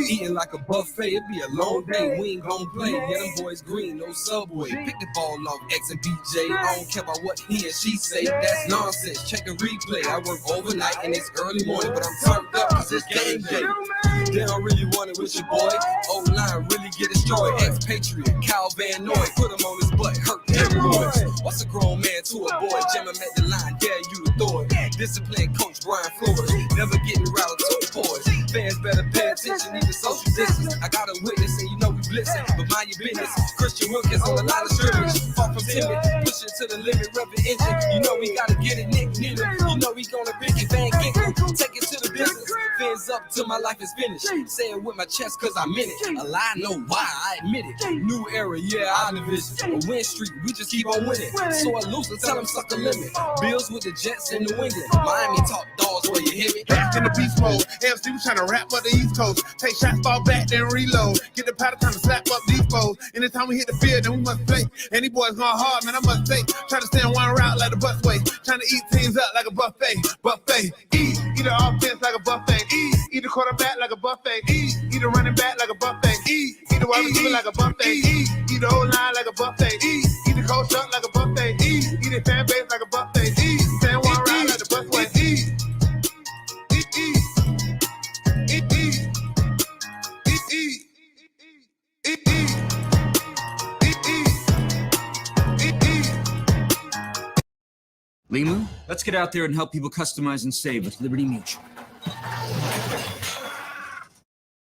Eating like a buffet, it be a long day. We ain't gon' play. Yeah, them boys green, no subway. Pick the ball off X and BJ. I don't care about what he and she say. That's nonsense. Check a replay. I work overnight and it's early morning, but I'm turned up cause it's game day. They don't really want it with your boy. O-line really get destroyed. Ex-Patriot, Cal Van Noy. Put him on his butt, hurt hemorrhoids. What's a grown man to a boy? Jam him at the line, dare you to throw it. Discipline coach Brian Flores. Never getting routed to the boys. Fans better pay attention, even social distance. I got a witness and you know we blitzing, but mind your business. Christian Wilkins on the line of scrimmage. Far from timid, pushing to the limit, rubbing engine. You know we gotta get it, Nick Needle. You know we gonna pick it, Van Ginkle. Take it to the business. Fins up till my life is finished. Say it with my chest cause I'm in it. A lie, no why, I admit it. New era, yeah, our division. A win streak, we just keep on winning. So I lose and tell them suck a limit. Bills with the Jets in New England. Miami top dogs where you hear me. Back in the beast mode. AFC was trying to rap up the East Coast. Take shots, fall back, then reload. Get the powder time to slap up these foes. Anytime we hit the field, then we must play. And these boys going hard, man, I must say. Try to stay on one route like the busway. Trying to eat teams up like a buffet. Buffet. Eat the offense like a buffet. Eat the quarterback like a buffet. Eat the running back like a buffet. Eat the wide receiver like a buffet. Eat the whole line like a buffet. Eat the coach up like a buffet. Eat the fan base like a buffet. Stay on one route like the busway. Limu, let's get out there and help people customize and save with Liberty Mutual.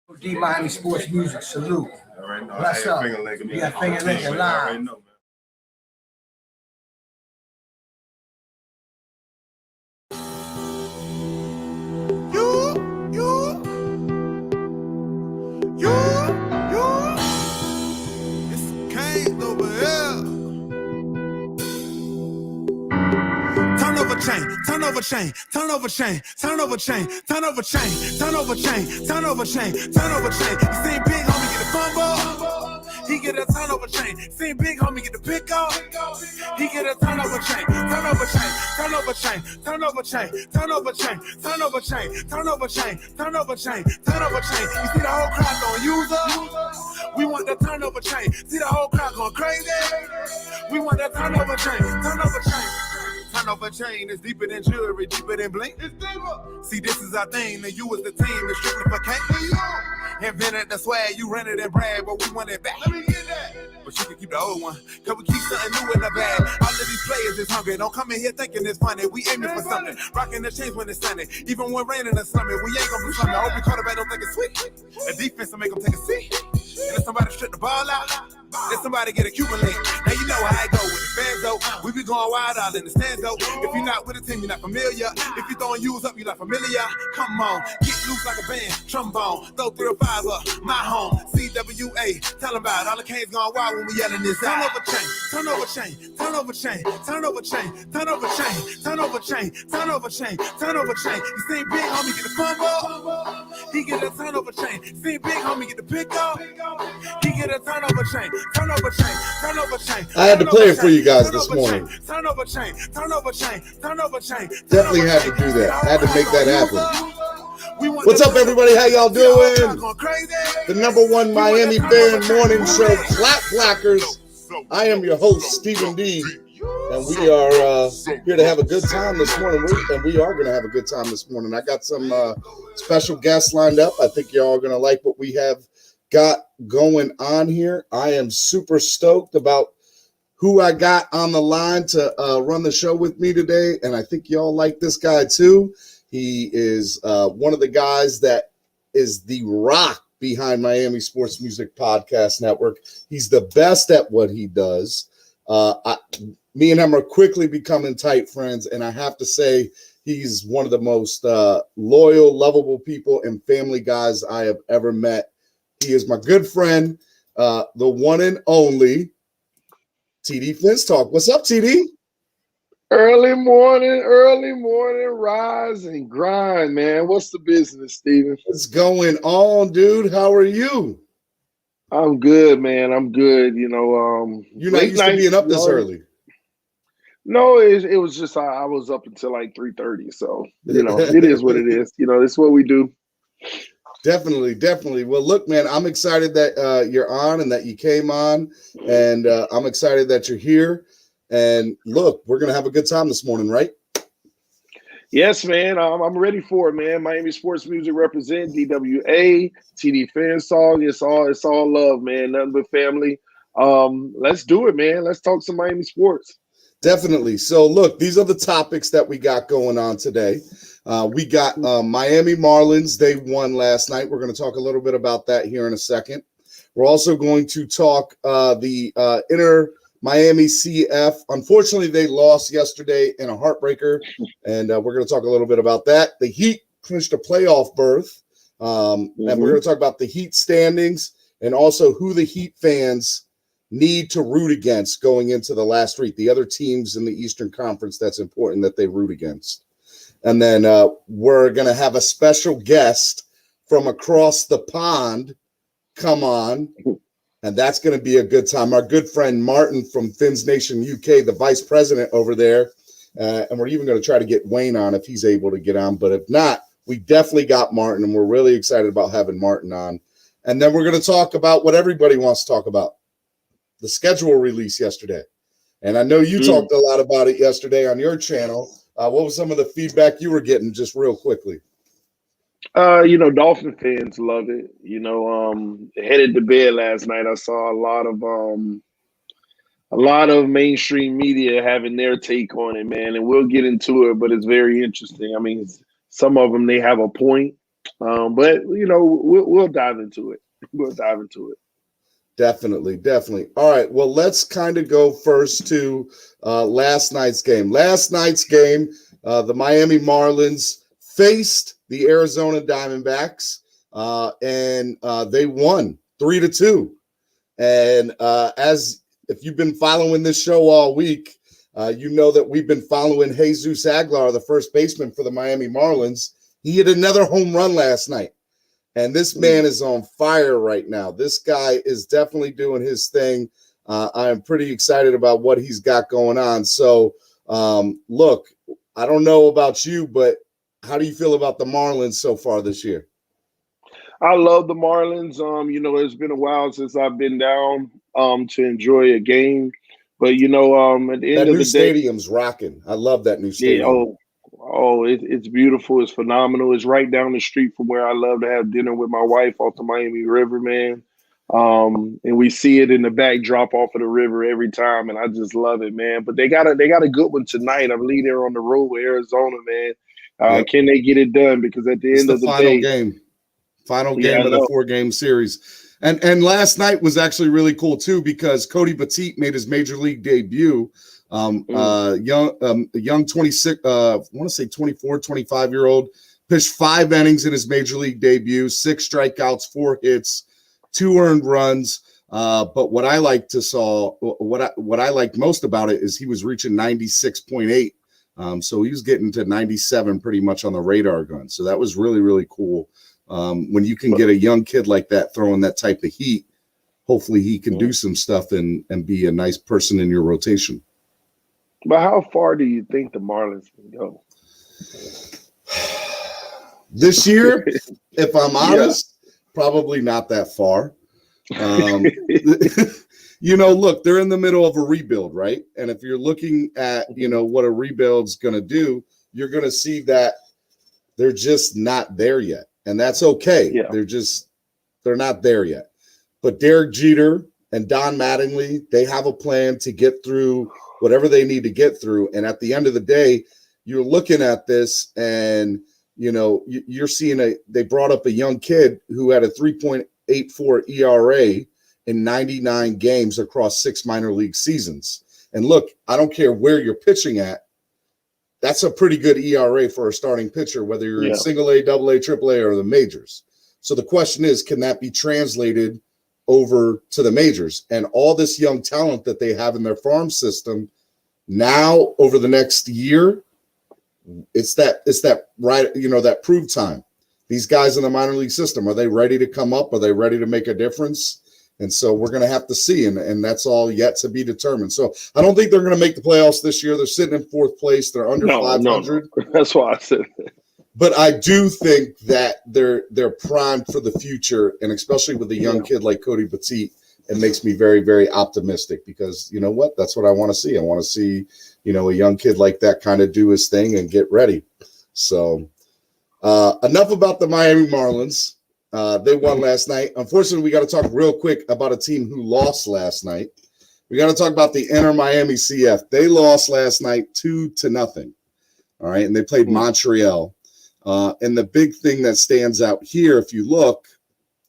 MiamiSportsMusic, salute. What's up? We got Finger Licking live. Turn over chain, turn over chain, turn over chain, turn over chain, turn over chain, turn over chain, turn over chain. You seen big homie get a fumble, he get a turnover chain. Seen big homie get the pick off, he get a turnover chain, turnover chain, turnover chain, turnover chain, turnover chain, turnover chain, turnover chain, turnover chain, turnover chain. You see the whole crowd going user. We want the turnover chain. See the whole crowd going crazy. We want that turnover chain, turnover chain. Turnover chain is deeper than jewelry, deeper than blink. It's deeper. See, this is our thing, and you was the team that's strictly for Cant Wait. Invented the swag, you rented and brag, but we want it back. Let me get that. But you can keep the old one, cause we keep something new in the bag. All of these players is hungry, don't come in here thinking it's funny. We aiming for something, rocking the chains when it's sunny. Even when raining or something, we ain't gonna be something. I hope your quarterback don't think it's sweet. The defense will make them take a seat. And if somebody strip the ball out, then somebody get a Cuban link. Now you know how I go with the fans though. We be going wild out in the stands though. If you're not with the team, you're not familiar. If you throwing U's up, you're not familiar. Come on, get loose like a band, trombone, throw 3 or 5 up, my home, CWA. Tell them about it. All the K's going wild when we yelling this out. Turn over chain, turn over chain, turn over chain, turn over chain, turn over chain, turn over chain, turn over chain, turn over chain. You seen big homie get the fumble, he get a turnover chain. Seen big homie get the pick up, he get a turnover chain, turnover chain, turnover chain. I had to play it for you guys this morning. Turnover chain, turnover chain, turnover chain. Definitely had to do that. Had to make that happen. What's up, everybody? How y'all doing? The #1 Miami fan morning show, Clap Blackers. I am your host, Stephen D. And we are here to have a good time this morning. And we are going to have a good time this morning. I got some special guests lined up. I think y'all are going to like what we have got going on here. I am super stoked about who I got on the line to run the show with me today. And I think y'all like this guy too. He is one of the guys that is the rock behind Miami Sports Music Podcast Network. He's the best at what he does. Me and him are quickly becoming tight friends, and I have to say he's one of the most loyal, lovable people and family guys I have ever met. He is my good friend, the one and only TD Phins Talk. What's up, TD? Early morning, rise and grind, man. What's the business, Steven? What's going on, dude? How are you? I'm good, man. I'm good. You know, you're not used to being up this early. No, it was just I was up until like 3:30. So, you know, it is what it is. You know, it's what we do. Definitely. Well, look, man, I'm excited that you're on and that you came on, and I'm excited that you're here. And look, we're gonna have a good time this morning, right? Yes, man. I'm ready for it, man. Miami Sports Music represent DWA, TD Phins song. It's all love, man. Nothing but family. Let's do it, man. Let's talk some Miami sports. Definitely. So, look, these are the topics that we got going on today. We got Miami Marlins. They won last night. We're going to talk a little bit about that here in a second. We're also going to talk the Inter Miami CF. Unfortunately, they lost yesterday in a heartbreaker, and we're going to talk a little bit about that. The Heat clinched a playoff berth, and we're going to talk about the Heat standings and also who the Heat fans need to root against going into the last week. The other teams in the Eastern Conference that's important that they root against. And then we're going to have a special guest from across the pond come on, and that's going to be a good time. Our good friend Martin from Phins Nation UK, the vice president over there, and we're even going to try to get Wayne on if he's able to get on. But if not, we definitely got Martin, and we're really excited about having Martin on. And then we're going to talk about what everybody wants to talk about, the schedule release yesterday. And I know you talked a lot about it yesterday on your channel. What was some of the feedback you were getting, just real quickly? Dolphin fans love it. Headed to bed last night, I saw a lot of mainstream media having their take on it, man. And we'll get into it, but it's very interesting. I mean, some of them, they have a point, but we'll dive into it. We'll dive into it. Definitely. All right. Well, let's kind of go first to last night's game. The Miami Marlins faced the Arizona Diamondbacks, and they won 3-2. And as if you've been following this show all week, you know that we've been following Jesus Aguilar, the first baseman for the Miami Marlins. He hit another home run last night. And this man is on fire right now. This guy is definitely doing his thing. I'm pretty excited about what he's got going on. So, look, I don't know about you, but how do you feel about the Marlins so far this year? I love the Marlins. It's been a while since I've been down to enjoy a game. But, at the end of the day. That new stadium's rocking. I love that new stadium. It's beautiful. It's phenomenal. It's right down the street from where I love to have dinner with my wife off the Miami River, man. And we see it in the backdrop off of the river every time, and I just love it, man. But they got a good one tonight. I believe they're on the road with Arizona, man. Yep. Can they get it done? Because at the end of the day, final game of the 4-game series. And last night was actually really cool too, because Cody Petit made his major league debut. Young 26, I want to say 24, 25-year-old, pitched 5 innings in his major league debut, 6 strikeouts, 4 hits, 2 earned runs. But what I liked most about it is he was reaching 96.8. So he was getting to 97 pretty much on the radar gun. So that was really, really cool. When you can get a young kid like that throwing that type of heat, hopefully he can do some stuff and be a nice person in your rotation. But how far do you think the Marlins can go this year? If I'm honest, probably not that far. Look, they're in the middle of a rebuild, right? And if you're looking at, what a rebuild's going to do, you're going to see that they're just not there yet. And that's okay. Yeah. They're not there yet. But Derek Jeter and Don Mattingly, they have a plan to get through whatever they need to get through. And at the end of the day, you're looking at this and, you're seeing they brought up a young kid who had a 3.84 ERA in 99 games across 6 minor league seasons. And look, I don't care where you're pitching at. That's a pretty good ERA for a starting pitcher, whether you're in single A, double A, triple A, or the majors. So the question is, can that be translated over to the majors? And all this young talent that they have in their farm system now over the next year, it's that right, that prove time. These guys in the minor league system, are they ready to come up? Are they ready to make a difference? And so we're going to have to see, and that's all yet to be determined. So I don't think they're going to make the playoffs this year. They're sitting in 4th place. They're under 500. No. That's why I said that. But I do think that they're primed for the future, and especially with a young kid like Cody Petit, it makes me very, very optimistic because you know what? That's what I want to see. I want to see, you know, a young kid like that kind of do his thing and get ready. So enough about the Miami Marlins. They won last night. Unfortunately, we got to talk real quick about a team who lost last night. We got to talk about the Inter Miami CF. They lost last night 2-0. All right, and they played Montreal. And the big thing that stands out here, if you look,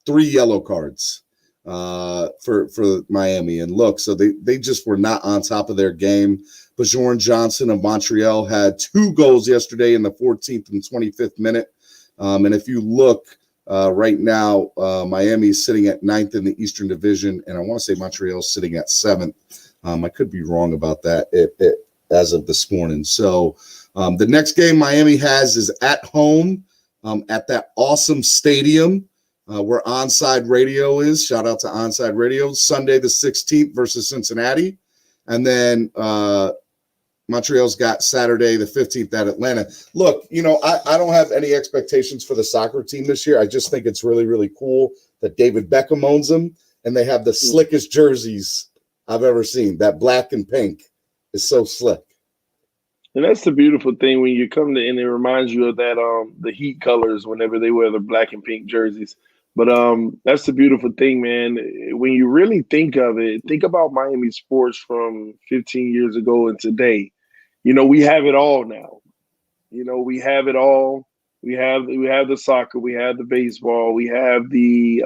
3 yellow cards for Miami. And look, so they just were not on top of their game. Bjorn Johnson of Montreal had 2 goals yesterday in the 14th and 25th minute. And if you look right now, Miami is sitting at 9th in the Eastern Division, and I want to say Montreal is sitting at 7th. I could be wrong about that as of this morning. So the next game Miami has is at home at that awesome stadium where Onside Radio is. Shout out to Onside Radio. Sunday the 16th versus Cincinnati. And then Montreal's got Saturday the 15th at Atlanta. Look, you know, I don't have any expectations for the soccer team this year. I just think it's really, really cool that David Beckham owns them, and they have the slickest jerseys I've ever seen. That black and pink is so slick. And that's the beautiful thing when you come to, and it reminds you of that the Heat colors whenever they wear the black and pink jerseys. But that's the beautiful thing, man. When you really think of it, think about Miami sports from 15 years ago and today. You know, we have it all now. You know, we have it all. We have the soccer, we have the baseball, we have the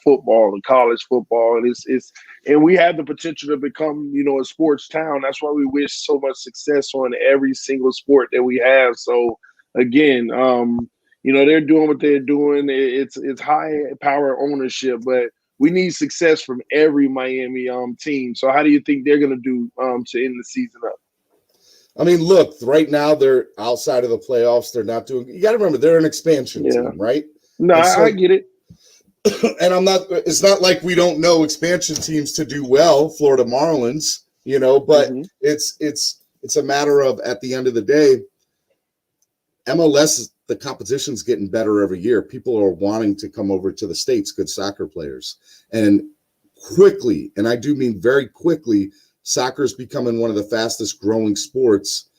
football, the college football, and and we have the potential to become, you know, a sports town. That's why we wish so much success on every single sport that we have. So again, you know, they're doing what they're doing. It's high power ownership, but we need success from every Miami team. So how do you think they're going to do to end the season up? I mean, look, right now they're outside of the playoffs. They're not doing – you got to remember, they're an expansion team, right? No, I get it. And it's not like we don't know expansion teams to do well, Florida Marlins, you know, but it's a matter of, at the end of the day, MLS, the competition's getting better every year. People are wanting to come over to the States, good soccer players. And quickly, and I do mean very quickly, soccer is becoming one of the fastest growing sports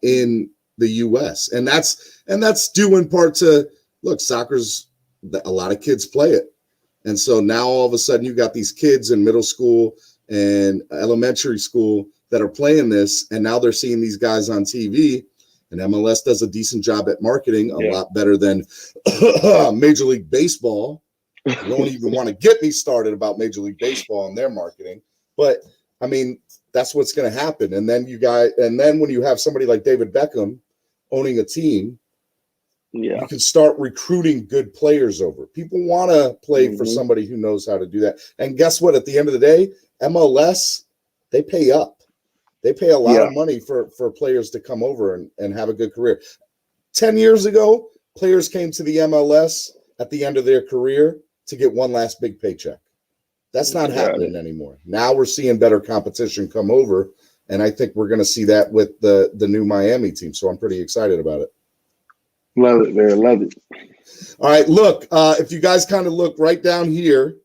in the U.S. And that's due in part to, look, soccer's a lot of kids play it. And so now all of a sudden you got these kids in middle school and elementary school that are playing this, and now they're seeing these guys on TV. And MLS does a decent job at marketing, a lot better than Major League Baseball. You don't even want to get me started about Major League Baseball and their marketing. But I mean, that's what's going to happen. And then when you have somebody like David Beckham owning a team, you can start recruiting good players over. People want to play for somebody who knows how to do that. And guess what? At the end of the day, MLS, they pay up. They pay a lot of money for players to come over and have a good career. 10 years ago, players came to the MLS at the end of their career to get one last big paycheck. That's not happening anymore. Now we're seeing better competition come over, and I think we're going to see that with the new Miami team. So I'm pretty excited about it. Love it, man. Love it. All right, look, if you guys kind of look right down here,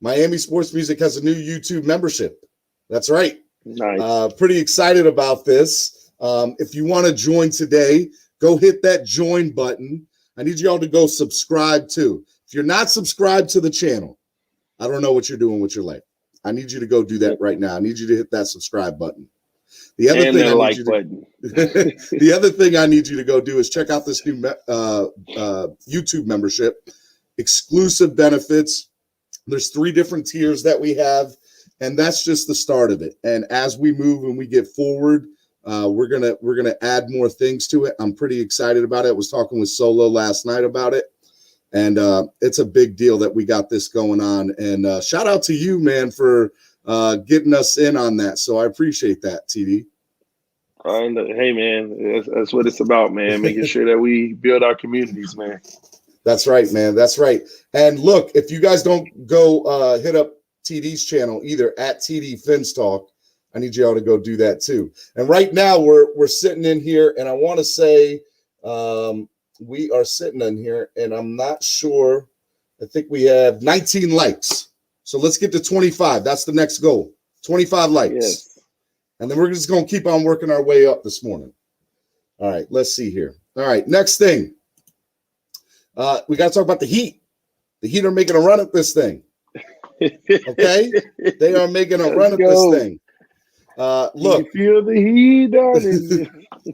Miami Sports Music has a new YouTube membership. That's right. Nice. Pretty excited about this. If you want to join today, go hit that join button. I need you all to go subscribe too. If you're not subscribed to the channel, I don't know what you're doing with your life. I need you to go do that right now. I need you to hit that subscribe button. The other thing the other thing I need you to go do is check out this new YouTube membership. Exclusive benefits. There's 3 different tiers that we have, and that's just the start of it. And as we move and we get forward, we're gonna add more things to it. I'm pretty excited about it. I was talking with Solo last night about it. And it's a big deal that we got this going on. And shout out to you, man, for getting us in on that. So I appreciate that, TD. Hey, man, that's what it's about, man, making sure that we build our communities, man. That's right, man. That's right. And look, if you guys don't go hit up TD's channel either, at TD Phins Talk, I need you all to go do that too. And right now we're sitting in here, and I want to say We are sitting in here, and I'm not sure. I think we have 19 likes. So let's get to 25. That's the next goal. 25 likes. Yes. And then we're just going to keep on working our way up this morning. All right, let's see here. All right, next thing. We got to talk about the Heat. The Heat are making a run at this thing. Okay? They are making a run at this thing. Look. You feel the heat down in you.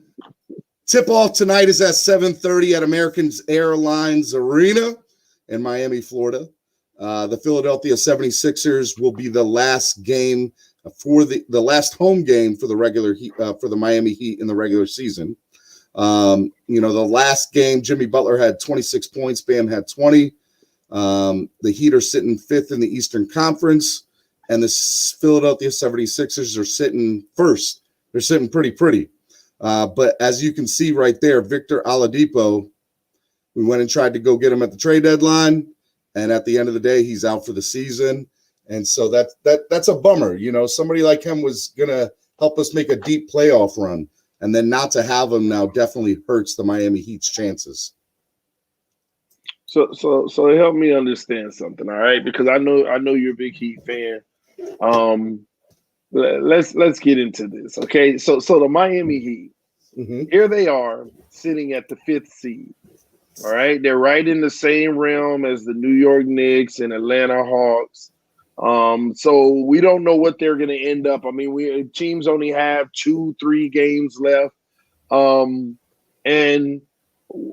Tip-off tonight is at 7:30 at American Airlines Arena in Miami, Florida. The Philadelphia 76ers will be the last game for the last home game for the regular Heat, for the Miami Heat in the regular season. The last game, Jimmy Butler had 26 points. Bam had 20. The Heat are sitting 5th in the Eastern Conference, and the Philadelphia 76ers are sitting 1st. They're sitting pretty. But as you can see right there, Victor Oladipo, we went and tried to go get him at the trade deadline, and at the end of the day, he's out for the season. And so that's a bummer. Somebody like him was going to help us make a deep playoff run, and then not to have him now definitely hurts the Miami Heat's chances. So help me understand something, all right? Because I know you're a big Heat fan. Let's get into this, okay? So the Miami Heat, here they are sitting at the 5th seed. All right, they're right in the same realm as the New York Knicks and Atlanta Hawks. So we don't know what they're going to end up. I mean, teams only have 2-3 games left. And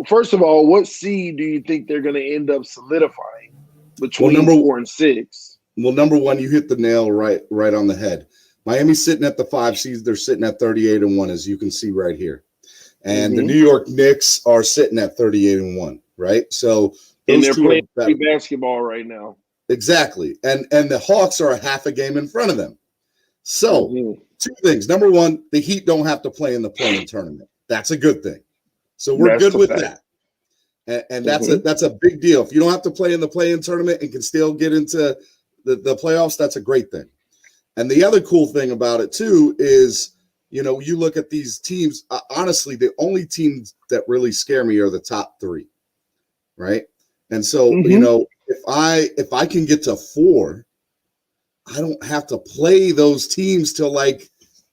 first of all, what seed do you think they're going to end up solidifying between 4 and 6? Well, number one, you hit the nail right on the head. Miami's sitting at the 5 seeds. They're sitting at 38-1, as you can see right here. And the New York Knicks are sitting at 38-1, right? So and they're playing basketball right now. Exactly. And the Hawks are a half a game in front of them. So 2 things. Number one, the Heat don't have to play in the play-in tournament. That's a good thing. So we're good with that. And that's a big deal. If you don't have to play in the play-in tournament and can still get into the playoffs, that's a great thing. And the other cool thing about it, too, is, you look at these teams, honestly, the only teams that really scare me are the top 3, right? And so, if I can get to 4, I don't have to play those teams till like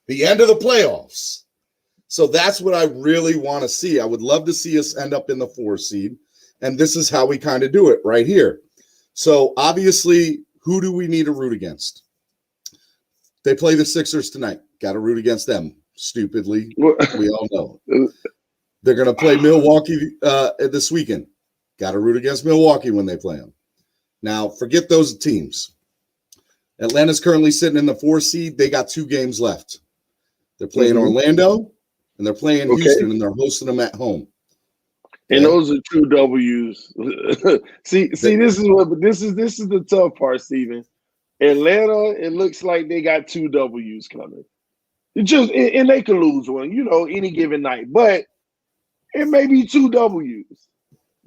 the end of the playoffs. So that's what I really want to see. I would love to see us end up in the 4 seed. And this is how we kind of do it right here. So obviously, who do we need to root against? They play the Sixers tonight. Got to root against them, stupidly. We all know. They're going to play Milwaukee this weekend. Got to root against Milwaukee when they play them. Now, forget those teams. Atlanta's currently sitting in the 4 seed. They got 2 games left. They're playing Orlando, and they're playing Houston, and they're hosting them at home. And those are 2 W's. see, this is the tough part, Steven. Atlanta, it looks like they got 2 W's coming. And they can lose one, any given night. But it may be 2 W's.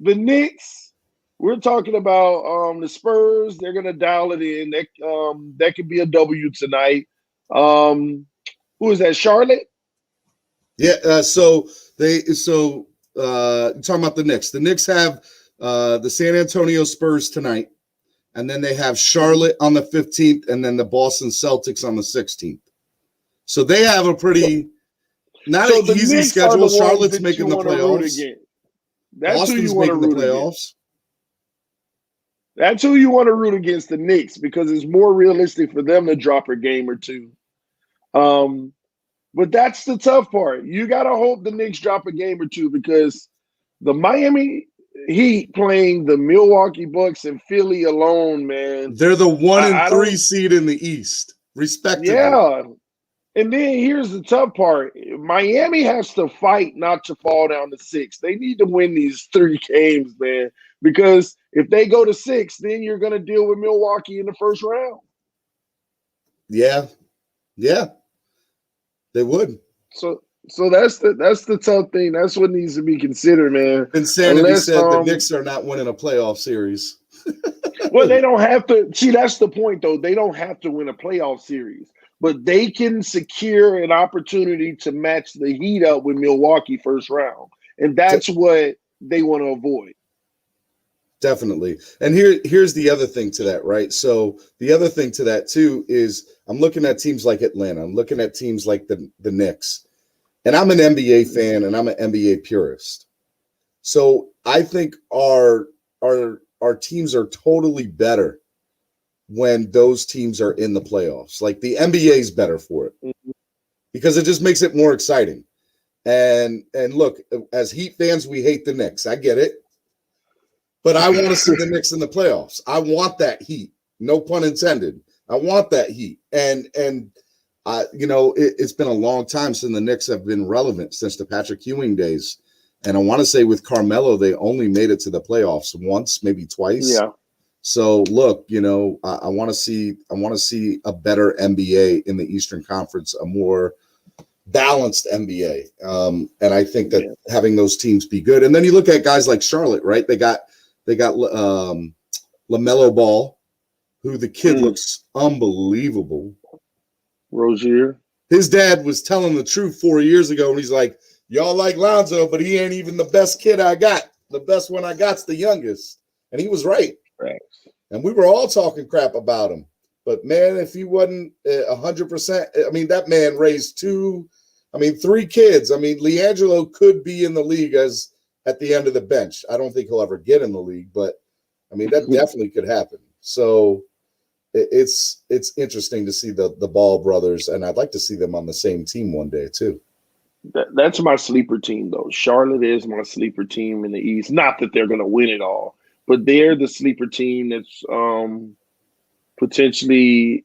The Knicks, we're talking about the Spurs. They're going to dial it in. That could be a W tonight. Who is that, Charlotte? Yeah, you're talking about the Knicks. The Knicks have the San Antonio Spurs tonight. And then they have Charlotte on the 15th, and then the Boston Celtics on the 16th. So they have a pretty an easy schedule. Charlotte's making the playoffs. Boston's making the playoffs. That's who you want to root against, the Knicks, because it's more realistic for them to drop a game or 2. But that's the tough part. You got to hope the Knicks drop a game or 2, because the Miami Heat playing the Milwaukee Bucks and Philly alone, man. They're the 1 and 3 seed in the East, respectively. Yeah. And then here's the tough part. Miami has to fight not to fall down to 6. They need to win these 3 games, man, because if they go to 6, then you're going to deal with Milwaukee in the first round. Yeah. They would. So that's the tough thing. That's what needs to be considered, man. Insanity said the Knicks are not winning a playoff series. Well, they don't have to. See, that's the point, though. They don't have to win a playoff series, but they can secure an opportunity to match the Heat up with Milwaukee first round. And that's what they want to avoid. Definitely. And here's the other thing to that, right? So the other thing to that too is I'm looking at teams like Atlanta. I'm looking at teams like the Knicks. And I'm an NBA fan and I'm an NBA purist. So I think our teams are totally better when those teams are in the playoffs. Like the NBA is better for it because it just makes it more exciting. And look, as Heat fans, we hate the Knicks. I get it. But I want to see the Knicks in the playoffs. I want that heat. No pun intended. I want that heat. And it's been a long time since the Knicks have been relevant, since the Patrick Ewing days. And I want to say with Carmelo, they only made it to the playoffs once, maybe twice. Yeah. So look, I want to see a better NBA in the Eastern Conference, a more balanced NBA. And I think that having those teams be good. And then you look at guys like Charlotte, right? They got LaMelo Ball, who the kid looks unbelievable. Rozier. His dad was telling the truth 4 years ago, and he's like, y'all like Lonzo, but he ain't even the best kid I got. The best one I got's the youngest. And he was right. Right. And we were all talking crap about him. But, man, if he wasn't 100%, I mean, that man raised 3 kids. I mean, LiAngelo could be in the league at the end of the bench. I don't think he'll ever get in the league, but, I mean, that definitely could happen. So it's interesting to see the Ball brothers, and I'd like to see them on the same team one day too. That's my sleeper team, though. Charlotte is my sleeper team in the East. Not that they're going to win it all, but they're the sleeper team that's potentially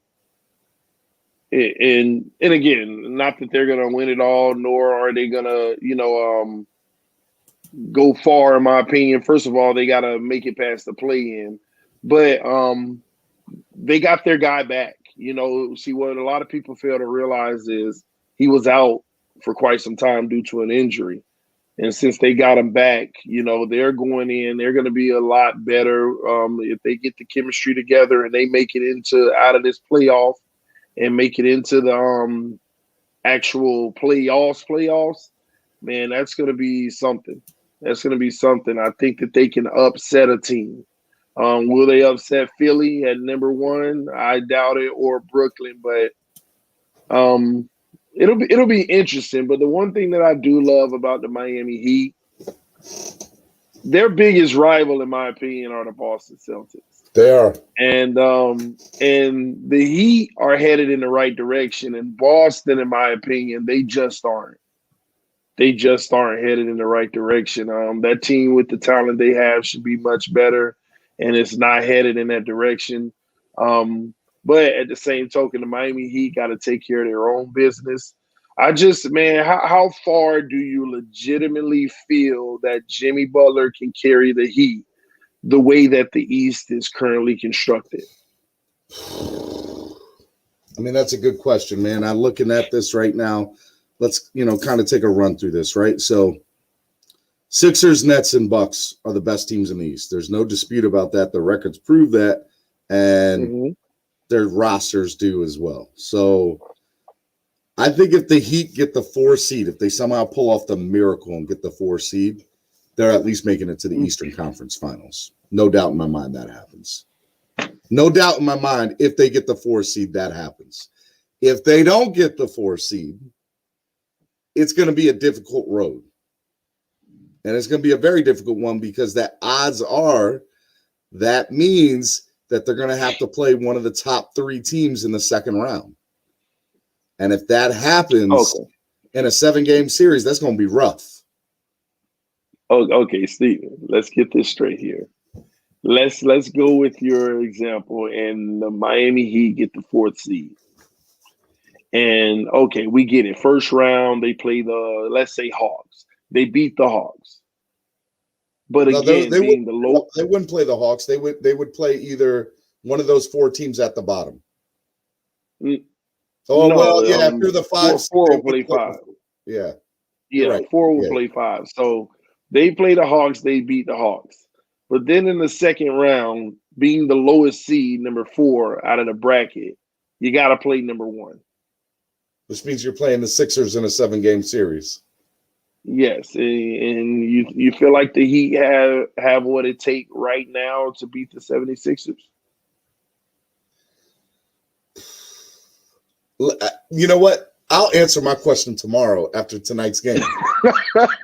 and again, not that they're going to win it all, nor are they going to, go far, in my opinion. First of all, they got to make it past the play-in. But they got their guy back. See, what a lot of people fail to realize is he was out for quite some time due to an injury. And since they got him back, they're going in. They're going to be a lot better if they get the chemistry together and they make it out of this playoff and make it into the actual playoffs. Man, that's going to be something. That's going to be something. I think that they can upset a team. Will they upset Philly at number 1? I doubt it, or Brooklyn, but it'll be interesting. But the one thing that I do love about the Miami Heat, their biggest rival, in my opinion, are the Boston Celtics. They are. And the Heat are headed in the right direction. And Boston, in my opinion, they just aren't. They just aren't headed in the right direction. That team with the talent they have should be much better, and it's not headed in that direction. But at the same token, the Miami Heat got to take care of their own business. How far do you legitimately feel that Jimmy Butler can carry the Heat the way that the East is currently constructed? I mean, that's a good question, man. I'm looking at this right now. Let's, kind of take a run through this, right? So Sixers, Nets, and Bucks are the best teams in the East. There's no dispute about that. The records prove that, and their rosters do as well. So I think if the Heat get the 4 seed, if they somehow pull off the miracle and get the 4 seed, they're at least making it to the Eastern Conference Finals. No doubt in my mind that happens. No doubt in my mind, if they get the 4 seed, that happens. If they don't get the 4 seed, it's going to be a difficult road. And it's going to be a very difficult one because that odds are that means that they're going to have to play one of the top 3 teams in the second round. And if that happens in a 7-game series, that's going to be rough. Okay, Stephen, let's get this straight here. Let's go with your example, and the Miami Heat get the 4th seed. And, okay, we get it. First round, they play let's say, Hawks. They beat the Hawks. But again, they wouldn't play the Hawks. They would play either one of those 4 teams at the bottom. If you're the 5. 4 will play 5. Yeah. Yeah, right. 4 will play 5. So they play the Hawks. They beat the Hawks. But then in the second round, being the lowest seed, number 4 out of the bracket, you got to play number 1. Which means you're playing the Sixers in a 7-game series. Yes, and you feel like the Heat have what it takes right now to beat the 76ers? You know what? I'll answer my question tomorrow after tonight's game.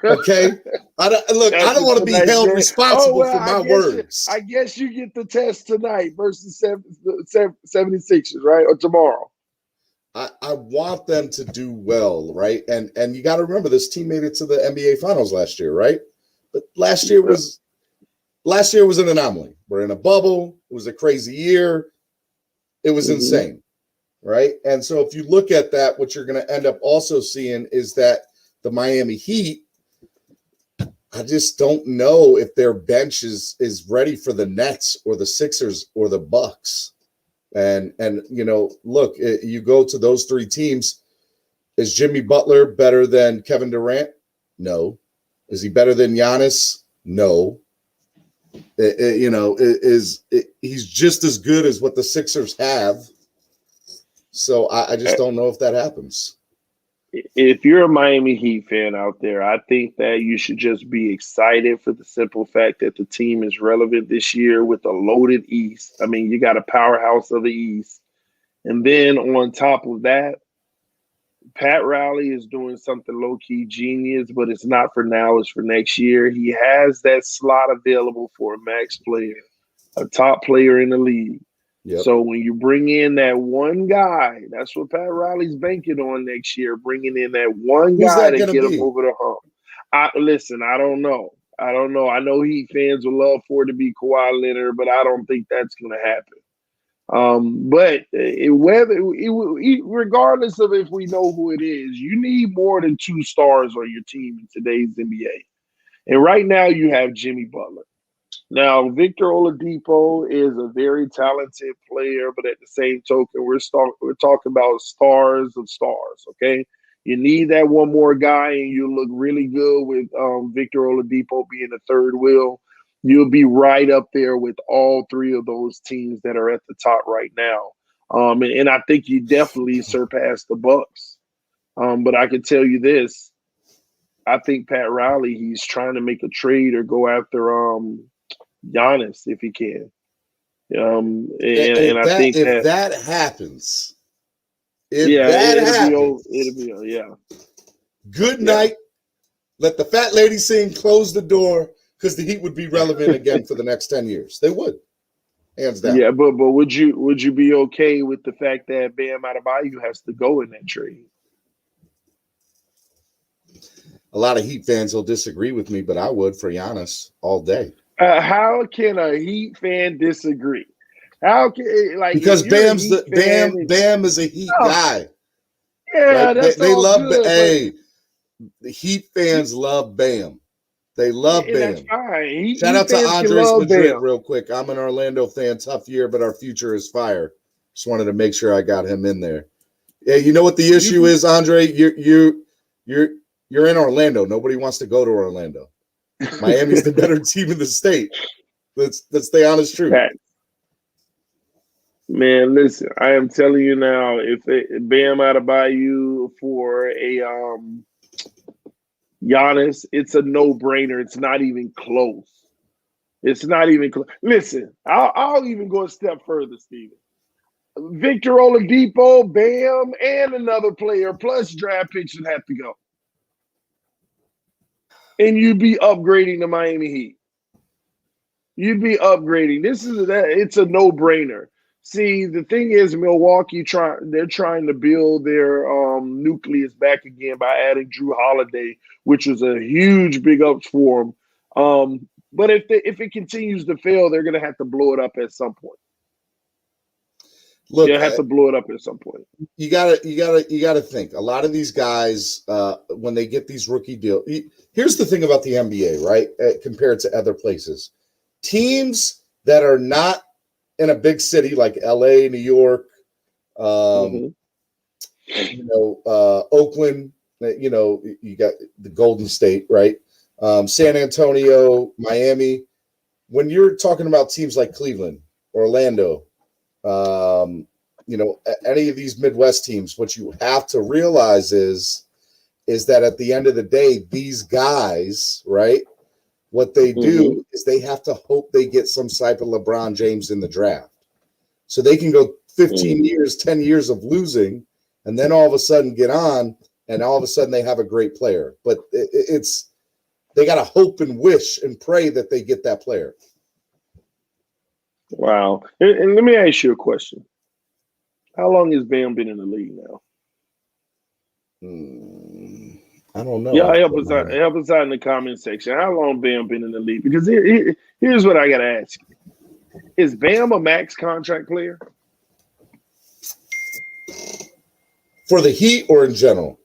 Okay? I don't want to be held responsible for my words. I guess you get the test tonight versus the 76ers, right? Or tomorrow. I want them to do well, right? And you got to remember, this team made it to the NBA Finals last year, right? But last year was an anomaly. We're in a bubble. It was a crazy year. It was insane, right? And so if you look at that, what you're going to end up also seeing is that the Miami Heat, I just don't know if their bench is ready for the Nets or the Sixers or the Bucks. And you know, look, you go to those three teams. Is Jimmy Butler better than Kevin Durant? No. Is he better than Giannis? No. He's just as good as what the Sixers have. So I just don't know if that happens. If you're a Miami Heat fan out there, I think that you should just be excited for the simple fact that the team is relevant this year with a loaded East. I mean, you got a powerhouse of the East. And then on top of that, Pat Riley is doing something low-key genius, but it's not for now, it's for next year. He has that slot available for a max player, a top player in the league. Yep. So when you bring in that one guy, that's what Pat Riley's banking on next year, bringing in that one guy to get him over the hump. I don't know. I know Heat fans would love for it to be Kawhi Leonard, but I don't think that's going to happen. Regardless of if we know who it is, you need more than 2 stars on your team in today's NBA. And right now you have Jimmy Butler. Now, Victor Oladipo is a very talented player, but at the same token, we're talking about stars of stars, okay? You need that one more guy, and you look really good with Victor Oladipo being the third wheel. You'll be right up there with all 3 of those teams that are at the top right now. And I think you definitely surpassed the Bucks. But I can tell you this. I think Pat Riley, he's trying to make a trade or go after Giannis if he can. I think if that happens, it'll be good night. Let the fat lady sing, close the door, because the Heat would be relevant again for the next 10 years. They would, hands down. Yeah, but would you be okay with the fact that Bam Adebayo has to go in that trade? A lot of Heat fans will disagree with me, but I would for Giannis all day. How can a Heat fan disagree? How can because Bam is a Heat guy. Yeah, right? They love good, the Heat fans love Bam. They love Bam. That's fine. Shout out to Andres Madrid real quick. I'm an Orlando fan. Tough year, but our future is fire. Just wanted to make sure I got him in there. Yeah, you know what the issue is, Andre? You're in Orlando. Nobody wants to go to Orlando. Miami's the better team in the state. That's the honest truth. Man, listen, I am telling you now, if Bam Adebayo for a Giannis, it's a no-brainer. It's not even close. It's not even close. Listen, I'll even go a step further, Steven. Victor Oladipo, Bam, and another player plus draft picks would have to go. And you'd be upgrading the Miami Heat. You'd be upgrading. It's a no-brainer. See, the thing is, Milwaukee they're trying to build their nucleus back again by adding Drew Holiday, which was a huge big ups for them. But if it continues to fail, they're going to have to blow it up at some point. Look, they'll have to blow it up at some point. You gotta think. A lot of these guys, when they get these rookie deals, here's the thing about the NBA, right? Compared to other places, teams that are not in a big city like LA, New York, Oakland, you got the Golden State, right? San Antonio, Miami. When you're talking about teams like Cleveland, Orlando, any of these Midwest teams, what you have to realize is is that at the end of the day, these guys, right, what they do is they have to hope they get some type of LeBron James in the draft. So they can go 15 years, 10 years of losing, and then all of a sudden get on, and all of a sudden they have a great player. But they got to hope and wish and pray that they get that player. Wow. And let me ask you a question. How long has Bam been in the league now? I don't know. Yeah, help us out in the comment section. How long Bam been in the league? Because here's what I got to ask you. Is Bam a max contract player? For the Heat or in general?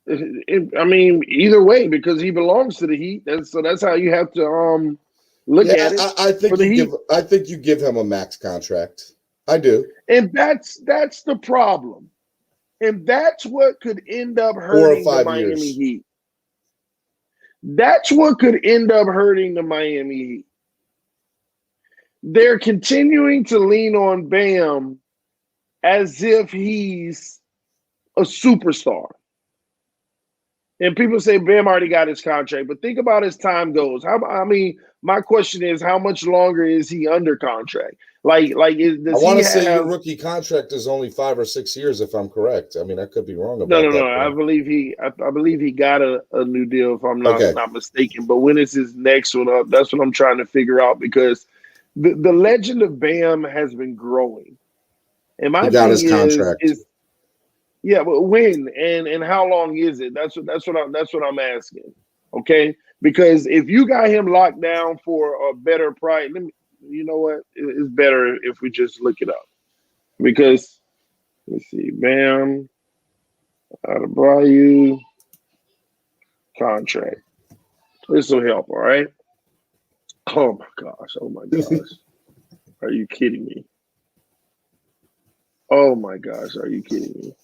I mean, either way, because he belongs to the Heat. That's how you have to look at it. I think you give him a max contract. I do. And that's the problem. And that's what could end up hurting the Miami Heat. That's what could end up hurting the Miami Heat. They're continuing to lean on Bam as if he's a superstar. And people say Bam already got his contract, but think about as time goes. My question is, how much longer is he under contract? I want to say your rookie contract is only 5 or 6 years, if I'm correct. I mean, I could be wrong about that. No. I believe he got a new deal, if I'm not mistaken. But when is his next one up? That's what I'm trying to figure out, because the legend of Bam has been growing. And my thing his contract. Yeah, but when and how long is it? That's what I'm asking. Okay, because if you got him locked down for a better price, you know what? It's better if we just look it up. Because let's see, Bam Adebayo contract. This will help. All right. Oh my gosh. Are you kidding me? Oh my gosh, are you kidding me?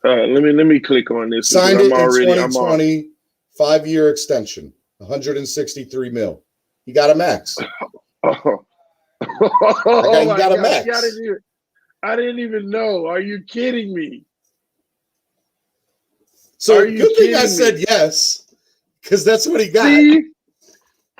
Let me click on this. Signed it in 2020, 5-year extension, 163 mil. You got a max. You got a max. I didn't even know. Are you kidding me? So good thing I said yes, because that's what he got. See?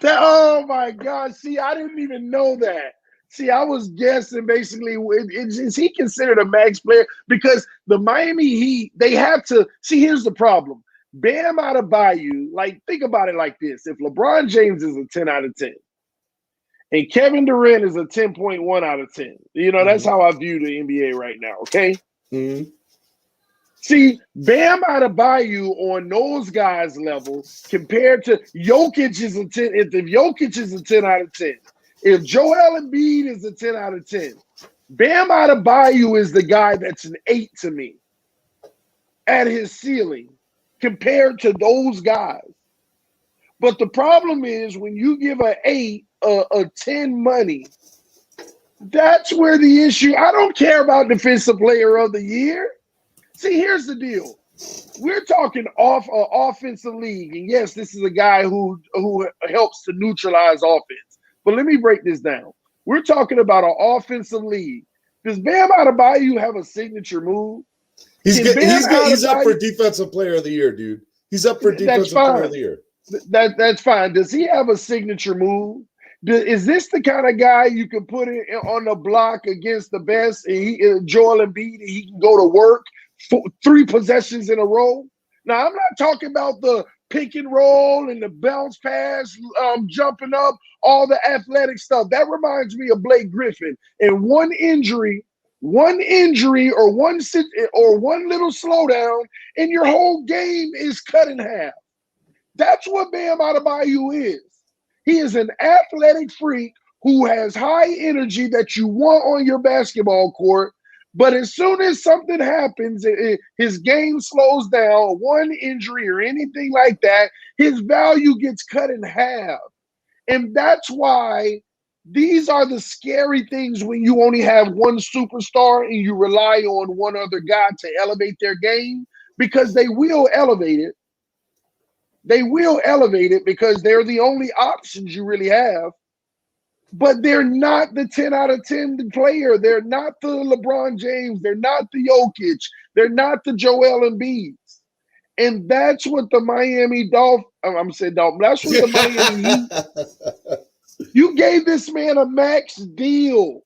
Oh my God. See, I didn't even know that. See, I was guessing basically, is he considered a max player? Because the Miami Heat, they have to – see, here's the problem. Bam Adebayo, think about it like this. If LeBron James is a 10 out of 10 and Kevin Durant is a 10.1 out of 10, that's how I view the NBA right now, okay? Mm-hmm. See, Bam Adebayo on those guys' level compared to Jokic is a 10 – if Jokic is a 10 out of 10, if Joel Embiid is a 10 out of 10, Bam Adebayo is the guy that's an 8 to me at his ceiling compared to those guys. But the problem is when you give an 8 a 10 money, that's where the issue. I don't care about Defensive Player of the Year. See, here's the deal. We're talking offensive league. And yes, this is a guy who helps to neutralize offense. But let me break this down. We're talking about an offensive league. Does Bam Adebayo have a signature move? He's up for Defensive Player of the Year, dude. He's up for Defensive Player of the Year. That's fine. Does he have a signature move? Is this the kind of guy you can put in on the block against the best, and Joel Embiid, and he can go to work 3 possessions in a row? Now, I'm not talking about the pick and roll and the bounce pass, jumping up, all the athletic stuff. That reminds me of Blake Griffin. And one injury or one little slowdown, and your whole game is cut in half. That's what Bam Adebayo is. He is an athletic freak who has high energy that you want on your basketball court. But as soon as something happens, his game slows down, one injury or anything like that, his value gets cut in half. And that's why these are the scary things when you only have one superstar and you rely on one other guy to elevate their game, because they will elevate it. They will elevate it because they're the only options you really have. But they're not the 10 out of 10 player. They're not the LeBron James. They're not the Jokic. They're not the Joel Embiid. And that's what the Miami Dolphins, I'm saying Dolphins, that's what the Miami Heat, you gave this man a max deal.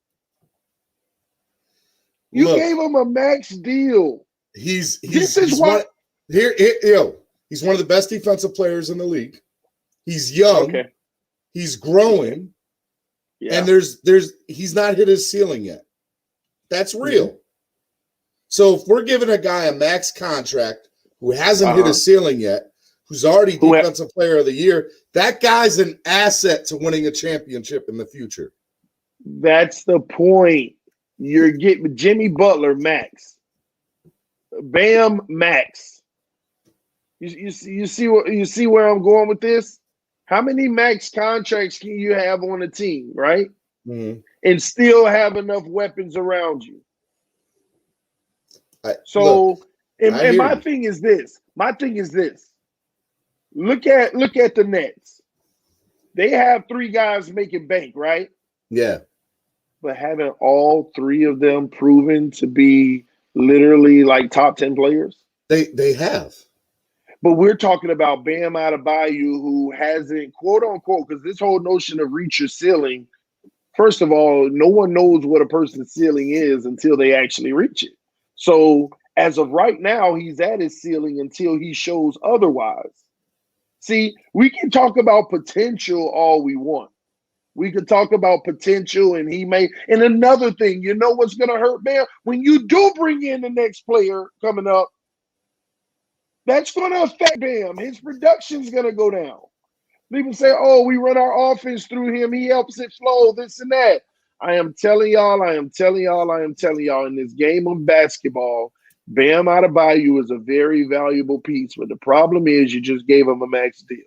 You gave him a max deal. He's one of the best defensive players in the league. He's young. Okay. He's growing. Yeah. And he's not hit his ceiling yet. That's real. Mm-hmm. So if we're giving a guy a max contract who hasn't hit his ceiling yet, who's already defensive player of the year, that guy's an asset to winning a championship in the future. That's the point. You're getting Jimmy Butler max. Bam max. You see where I'm going with this? How many max contracts can you have on a team, right? Mm-hmm. And still have enough weapons around you? My thing is this. Look at the Nets. They have 3 guys making bank, right? Yeah. But haven't all 3 of them proven to be literally like top 10 players? They have. But we're talking about Bam Adebayo, who hasn't, quote unquote, because this whole notion of reach your ceiling, first of all, no one knows what a person's ceiling is until they actually reach it. So as of right now, he's at his ceiling until he shows otherwise. See, we can talk about potential all we want. We could talk about potential, and he may. And another thing, you know what's going to hurt Bam? When you do bring in the next player coming up, that's going to affect Bam. His production's going to go down. People say, oh, we run our offense through him. He helps it flow, this and that. I am telling y'all, in this game of basketball, Bam Adebayo is a very valuable piece. But the problem is you just gave him a max deal.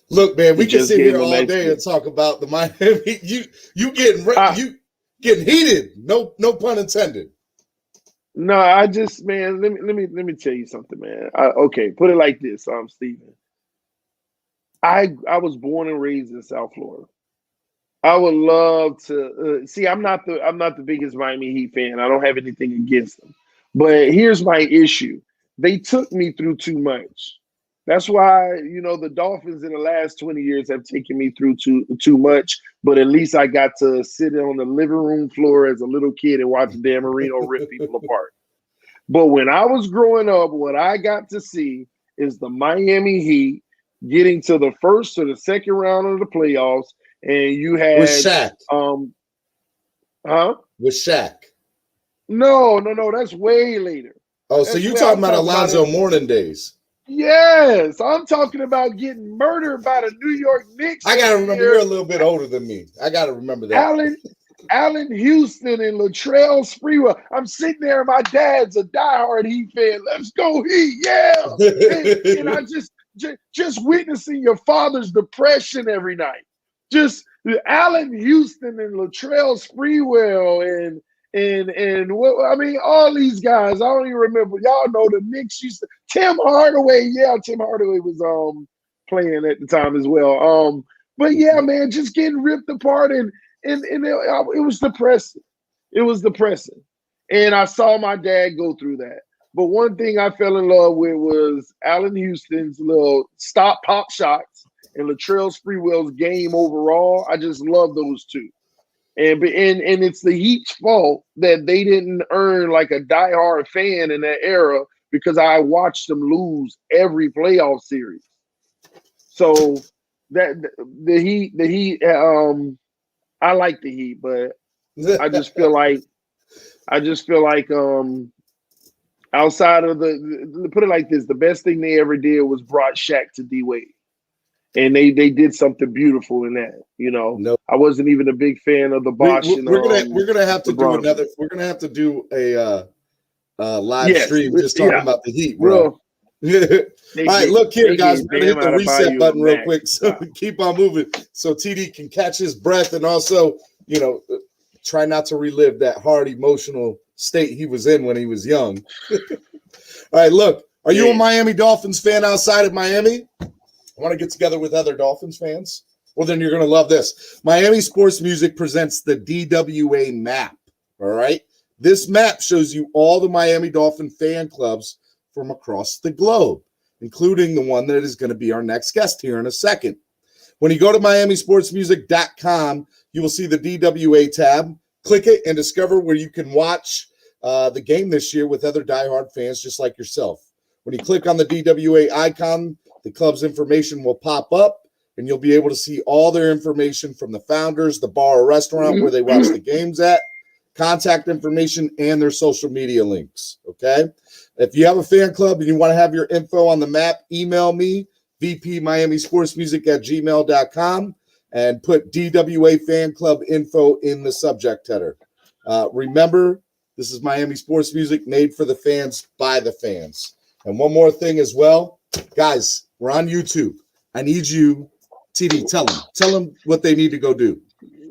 Look, man, we can sit here all day and talk about the Miami. You getting heated. No pun intended. No, let me tell you something, man. Put it like this, Stephen. I was born and raised in South Florida. I would love to see. I'm not the biggest Miami Heat fan. I don't have anything against them, but here's my issue: they took me through too much. That's why the Dolphins in the last 20 years have taken me through too much. But at least I got to sit on the living room floor as a little kid and watch Dan Marino rip people apart. But when I was growing up, what I got to see is the Miami Heat getting to the first or the second round of the playoffs, and you had with Shaq. With Shaq. No, that's way later. Oh, so you're talking about Alonzo Mourning days. Yes, I'm talking about getting murdered by the New York Knicks. I gotta remember, you're a little bit older than me. I gotta remember that. Allen Houston and Latrell Sprewell. I'm sitting there, my dad's a diehard Heat fan. Let's go Heat, yeah! and I just witnessing your father's depression every night. Just Allen Houston and Latrell Sprewell and all these guys. I don't even remember. Y'all know the Knicks used to. Tim Hardaway. Yeah, Tim Hardaway was playing at the time as well. But yeah, man, just getting ripped apart and it was depressing. It was depressing. And I saw my dad go through that. But one thing I fell in love with was Allen Houston's little stop pop shots and Latrell Sprewell's game overall. I just love those two. And it's the Heat's fault that they didn't earn like a diehard fan in that era because I watched them lose every playoff series. So that the Heat, I like the Heat, but I just feel like outside of put it like this, the best thing they ever did was brought Shaq to D-Wade. And they did something beautiful in that, Nope. I wasn't even a big fan of the Bosch. We're gonna have to do another. We're gonna have to do a live stream just talking about the Heat, bro. All right, look here, guys. We're gonna hit the reset button real quick, so keep on moving, so TD can catch his breath and also, try not to relive that hard emotional state he was in when he was young. All right, look. Are you a Miami Dolphins fan outside of Miami? I want to get together with other Dolphins fans Well, then you're going to love this. Miami Sports Music presents the DWA map. All right. This map shows you all the Miami Dolphin fan clubs from across the globe, including the one that is going to be our next guest here in a second. When you go to MiamiSportsMusic.com, you will see the DWA tab. Click it and discover where you can watch the game this year with other diehard fans just like yourself. When you click on the DWA icon, the club's information will pop up, and you'll be able to see all their information from the founders, the bar or restaurant where they watch the games at, contact information, and their social media links, okay? If you have a fan club and you want to have your info on the map, email me, vpmiamisportsmusic@gmail.com, and put DWA fan club info in the subject header. Remember, this is Miami Sports Music, made for the fans, by the fans. And one more thing as well. Guys, we're on YouTube. I need you, TD, tell them what they need to go do.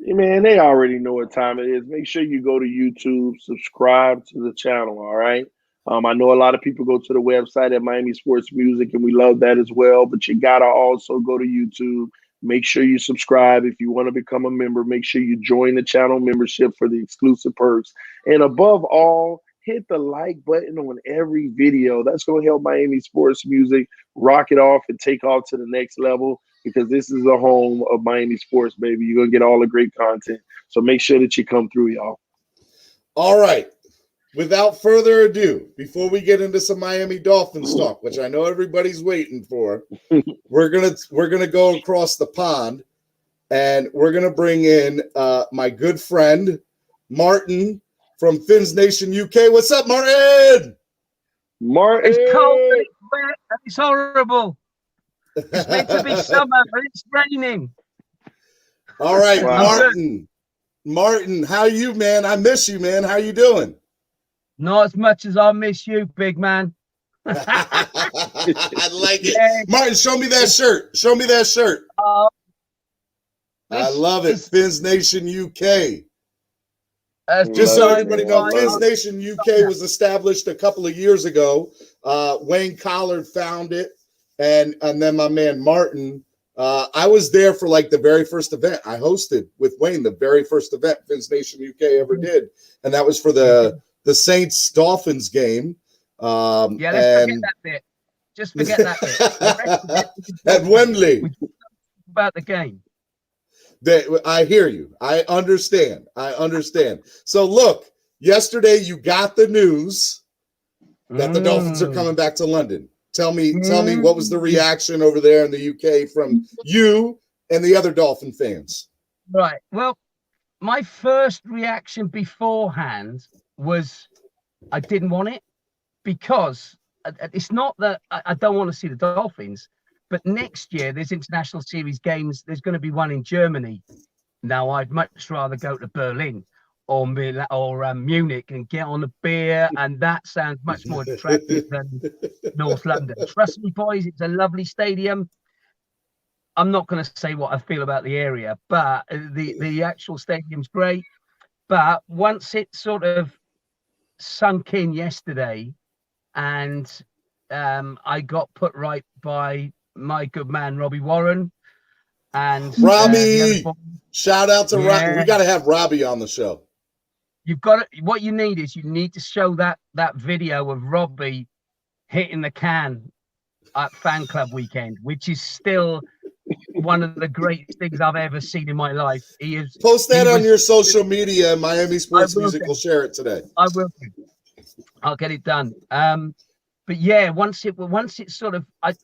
Man, they already know what time it is. Make sure you go to YouTube, subscribe to the channel, all right? I know a lot of people go to the website at Miami Sports Music, and we love that as well, but you got to also go to YouTube. Make sure you subscribe. If you want to become a member, make sure you join the channel membership for the exclusive perks. And above all, hit the like button on every video. That's going to help Miami Sports Music rock it off and take off to the next level, because this is the home of Miami Sports, baby. You're going to get all the great content. So make sure that you come through, y'all. All right. Without further ado, before we get into some Miami Dolphins talk, which I know everybody's waiting for, we're gonna go across the pond, and we're gonna bring in my good friend Martin from Phins Nation UK. What's up, Martin? Martin, it's cold and it's wet and it's horrible. It's meant to be summer, but it's raining. All right, Wow. Martin, how are you, man? I miss you, man. How you doing? Not as much as I miss you, big man. I like it. Yeah. Martin, show me that shirt. Show me that shirt. I love it. Phins Nation UK. Just so everybody knows, Phins Nation UK was established a couple of years ago. Wayne Collard found it, and then my man Martin. I was there for like the very first event. I hosted with Wayne the very first event Phins Nation UK ever did, and that was for the Saints Dolphins game. Let's forget that bit. Just forget that bit. At Wembley. About the game. I hear you. I understand. So look, yesterday you got the news that the Dolphins are coming back to London. Tell me what was the reaction over there in the UK from you and the other Dolphin fans? Right. Well, my first reaction beforehand was I didn't want it, because it's not that I don't want to see the Dolphins, but next year there's international series games. There's going to be one in Germany. Now, I'd much rather go to Berlin or Munich and get on a beer, and that sounds much more attractive than North London. Trust me, boys, it's a lovely stadium. I'm not going to say what I feel about the area, but the actual stadium's great. But once it sort of sunk in yesterday, and I got put right by my good man Robbie Warren and Robbie. Shout out to Robbie. We got to have Robbie on the show. You've got to, what you need is you need to show that video of Robbie hitting the can at fan club weekend, which is still one of the greatest things I've ever seen in my life. Post that on your social media. Miami Sports Music will share it today. I will. I'll get it done. But yeah, once it sort of, I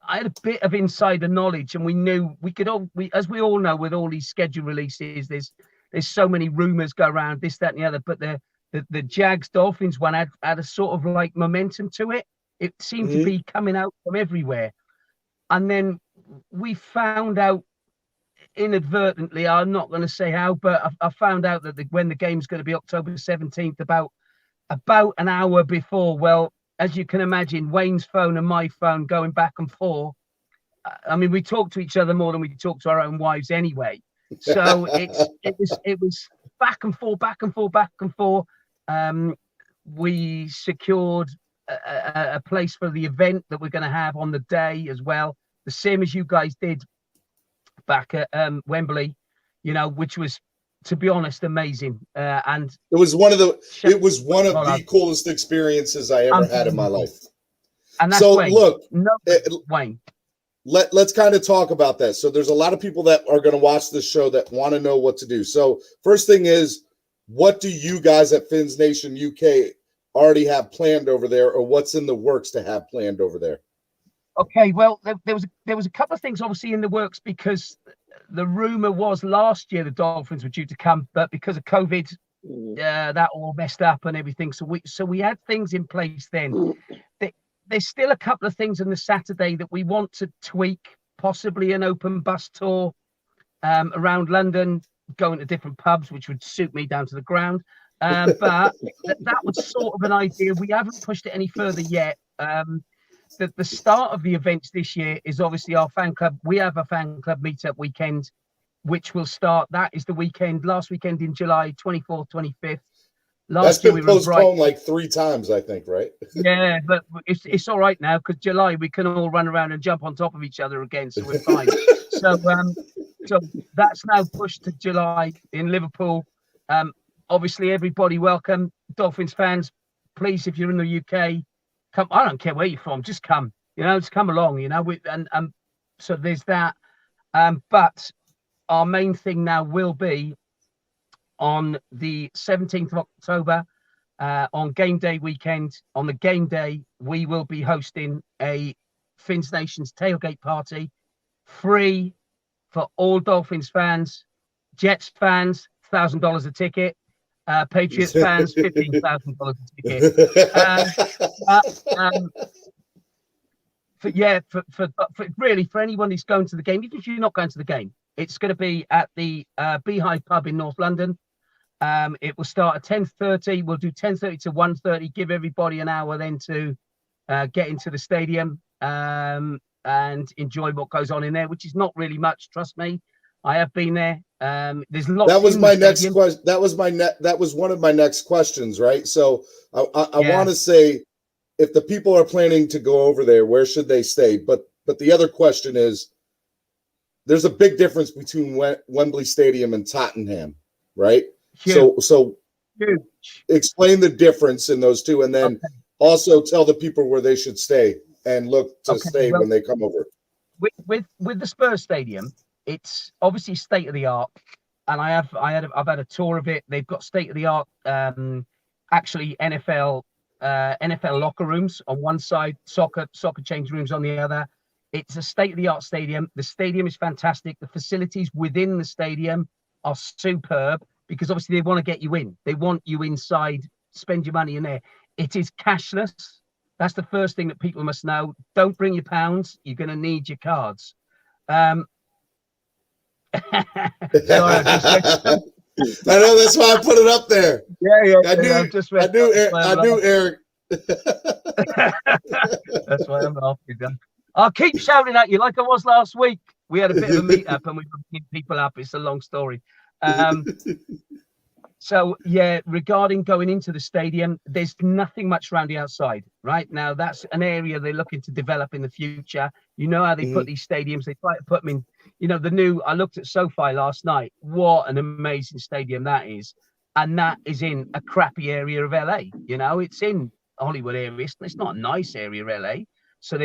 had a bit of insider knowledge, and we knew as we all know, with all these schedule releases, there's so many rumors go around, this, that, and the other. But the Jags Dolphins one had a sort of like momentum to it. It seemed to be coming out from everywhere. And then we found out inadvertently, I'm not going to say how, but I found out that when the game's going to be October 17th, about an hour before. Well, as you can imagine, Wayne's phone and my phone going back and forth. I mean, we talk to each other more than we talk to our own wives anyway. So it was back and forth. We secured a place for the event that we're going to have on the day as well, the same as you guys did back at Wembley, you know, which was, to be honest, amazing. And it was one of the coolest experiences I ever had in my life. And that's so Wayne. Look, Wayne. Let's kind of talk about that. So there's a lot of people that are going to watch this show that want to know what to do. So first thing is, what do you guys at Phins Nation UK already have planned over there, or what's in the works to have planned over there? Okay, well, there was a couple of things obviously in the works, because the rumor was last year the Dolphins were due to come, but because of COVID, that all messed up and everything. So we had things in place then. There's still a couple of things on the Saturday that we want to tweak, possibly an open bus tour around London, going to different pubs, which would suit me down to the ground. But that was sort of an idea. We haven't pushed it any further yet. The start of the events this year is obviously our fan club. We have a fan club meetup weekend, which will start. That is the last weekend in July, 24th, 25th. That's been postponed like 3 times, I think, right? Yeah, but it's all right now, because July we can all run around and jump on top of each other again, so we're fine. So that's now pushed to July in Liverpool. Obviously, everybody welcome. Dolphins fans, please, if you're in the UK, come. I don't care where you're from, just come. You know, just come along. You know, so there's that. But our main thing now will be on the 17th of October, on game day weekend. On the game day, we will be hosting a Phins Nation's tailgate party, free for all Dolphins fans. Jets fans, $1,000 a ticket. Patriots fans, $15,000 a ticket. For anyone who's going to the game, even if you're not going to the game, it's going to be at the Beehive Pub in North London. It will start at 10:30. We'll do 10:30 to 1:30. Give everybody an hour then to get into the stadium and enjoy what goes on in there, which is not really much. Trust me, I have been there. There's lots. That was my next question. That was one of my next questions, right? So I want to say, if the people are planning to go over there, where should they stay? But the other question is, there's a big difference between Wembley Stadium and Tottenham, right? Huge. So explain the difference in those two, and then also tell the people where they should stay and look to stay when they come over. With the Spurs Stadium, it's obviously state of the art, and I've had a tour of it. They've got state of the art, actually NFL locker rooms on one side, soccer change rooms on the other. It's a state of the art stadium. The stadium is fantastic. The facilities within the stadium are superb, because obviously they want to get you in. They want you inside, spend your money in there. It is cashless. That's the first thing that people must know. Don't bring your pounds. You're going to need your cards. Sorry, I know, that's why I put it up there. Yeah. I knew, Eric. That's why I'm laughing. I'll keep shouting at you like I was last week. We had a bit of a meet-up and we were picking people up. It's a long story. So, yeah, regarding going into the stadium, there's nothing much around the outside. Right now, that's an area they're looking to develop in the future. You know how they put these stadiums. They try to put them in, you know, I looked at SoFi last night. What an amazing stadium that is. And that is in a crappy area of LA. You know, it's in Hollywood area. It's not a nice area of LA. So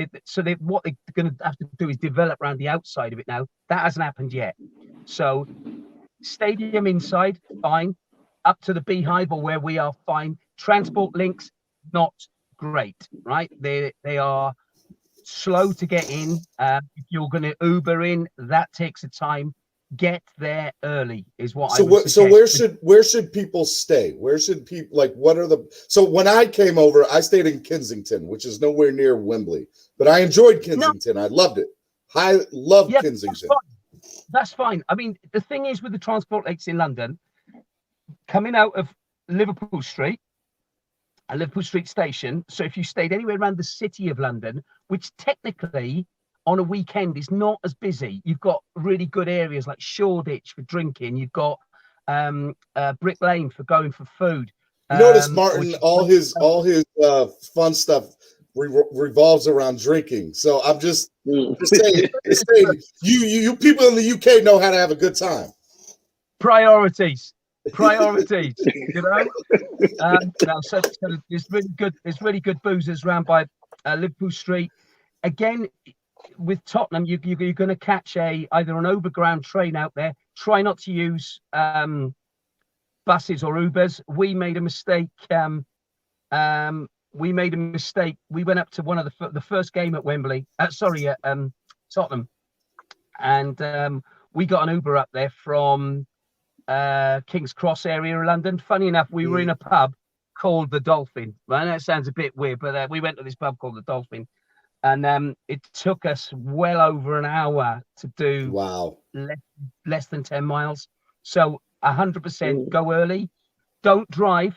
what they're going to have to do is develop around the outside of it now. That hasn't happened yet. So stadium inside, fine. Up to the Beehive or where we are, fine. Transport links, not great, right? They are slow to get in. If you're going to Uber in, that takes a time. Get there early is what I would suggest. So where should people stay? Where should people, like, what are the, so when I came over, I stayed in Kensington, which is nowhere near Wembley, but I enjoyed Kensington. I loved it. I loved Kensington. That's fine. I mean, the thing is with the transport links in London, coming out of Liverpool Street, a Liverpool Street station. So if you stayed anywhere around the city of London, which technically on a weekend is not as busy, you've got really good areas like Shoreditch for drinking. You've got Brick Lane for going for food. You notice Martin, all his fun stuff revolves around drinking. So I'm just saying, you people in the UK know how to have a good time. Priorities, you know. So it's really good. It's really good boozers around by Liverpool Street. Again, with Tottenham, you're going to catch either an overground train out there. Try not to use buses or Ubers. We made a mistake. We went up to one of the first game at Wembley. Tottenham, and we got an Uber up there from King's Cross area of London. Funny enough, we were in a pub called the Dolphin. Well, that sounds a bit weird, but we went to this pub called the Dolphin, and it took us well over an hour to do less than 10 miles. So 100% go early. Don't drive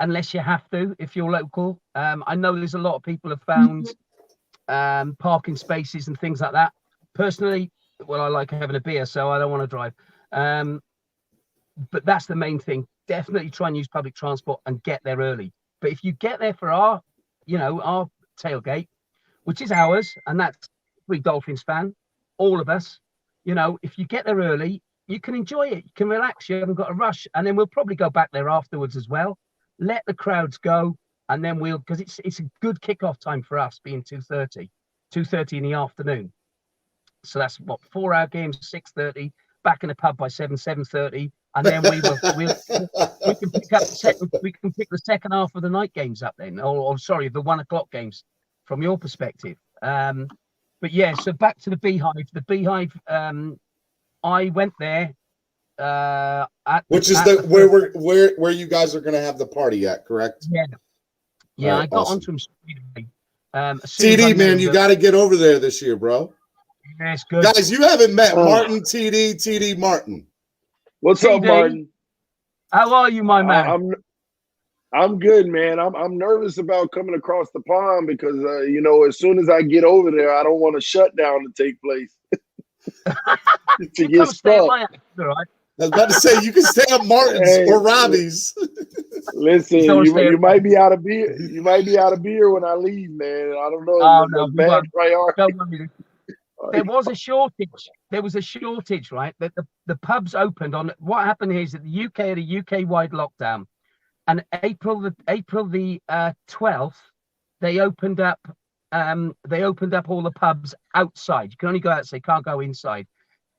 unless you have to if you're local. I know there's a lot of people have found parking spaces and things like that. Personally, well, I like having a beer, so I don't want to drive. But that's the main thing. Definitely try and use public transport and get there early. But if you get there for our tailgate, which is ours, and that's every Dolphins fan, all of us, if you get there early, you can enjoy it. You can relax. You haven't got a rush. And then we'll probably go back there afterwards as well. Let the crowds go, and then because it's a good kickoff time for us, being 2:30 in the afternoon. So that's 4-hour games, 6:30, back in the pub by 7:30. And then we can pick up the second half of the night games up then, or sorry, the 1 o'clock games from your perspective. But yeah, so back to the Beehive. The Beehive, I went there. Where you guys are going to have the party at, correct? Yeah. Right, I got onto him straight away. TD, man, you got to get over there this year, bro. Yeah, it's good. Guys, you haven't met Martin, TD Martin. What's up, Martin? How are you, my man? I'm good, man. I'm nervous about coming across the pond because as soon as I get over there, I don't want a shutdown to take place. To get stuck. Right? I was about to say you can stay at Martin's or Robbie's. Listen, you might be out of beer. You might be out of beer when I leave, man. I don't know. Oh, no, bad priority. There was a shortage. Right? The pubs opened on. What happened is that the UK had a UK-wide lockdown, and April the 12th, they opened up. They opened up all the pubs outside. You can only go outside, you can't go inside.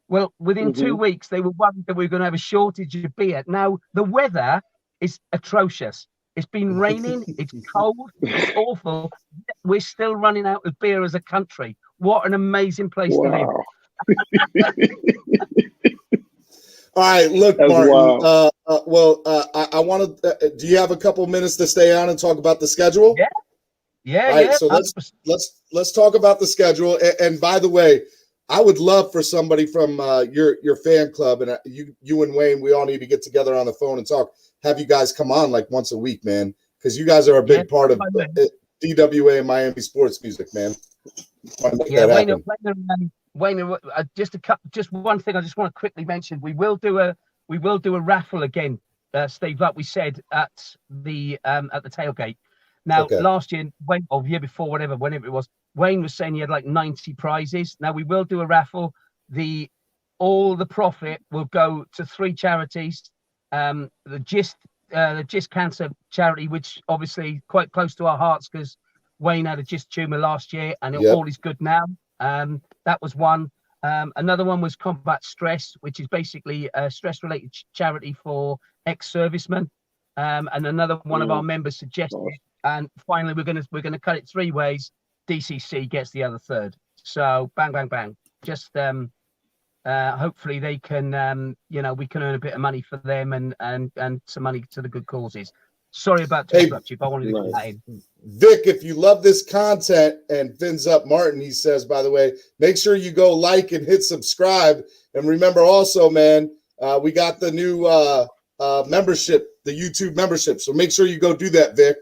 Well, within 2 weeks, they were worried that we were going to have a shortage of beer. Now, the weather is atrocious. It's been raining. It's cold. It's awful. We're still running out of beer as a country. What an amazing place to live. All right, look, that's Martin. I want to. Do you have a couple minutes to stay on and talk about the schedule? Yeah. Right, so let's talk about the schedule. And by the way, I would love for somebody from your fan club and you and Wayne, we all need to get together on the phone and talk. Have you guys come on like once a week, man? Because you guys are a big part of DWA and Miami sports music, man. Wayne, just one thing I just want to quickly mention. We will do a raffle again, Steve, like we said at the tailgate. Now, last year, year before, whenever it was, Wayne was saying he had like 90 prizes. Now we will do a raffle. All the profit will go to 3 charities. The GIST cancer charity, which obviously quite close to our hearts because Wayne had a GIST tumor last year and all is good now. That was one. Another one was Combat Stress, which is basically a stress-related charity for ex-servicemen. And another one of our members suggested. And finally, we're gonna cut it 3 ways. DCC gets the other third. So bang, bang, bang. Just hopefully they can, we can earn a bit of money for them and some money to the good causes. Sorry about to interrupt you, but I wanted to get that in. Vic, if you love this content, and Phins Up Martin, he says, by the way, make sure you go like and hit subscribe. And remember also, man, we got the new membership, the YouTube membership. So make sure you go do that, Vic.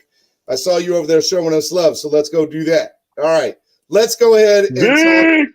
I saw you over there showing us love, so let's go do that. All right, let's go ahead and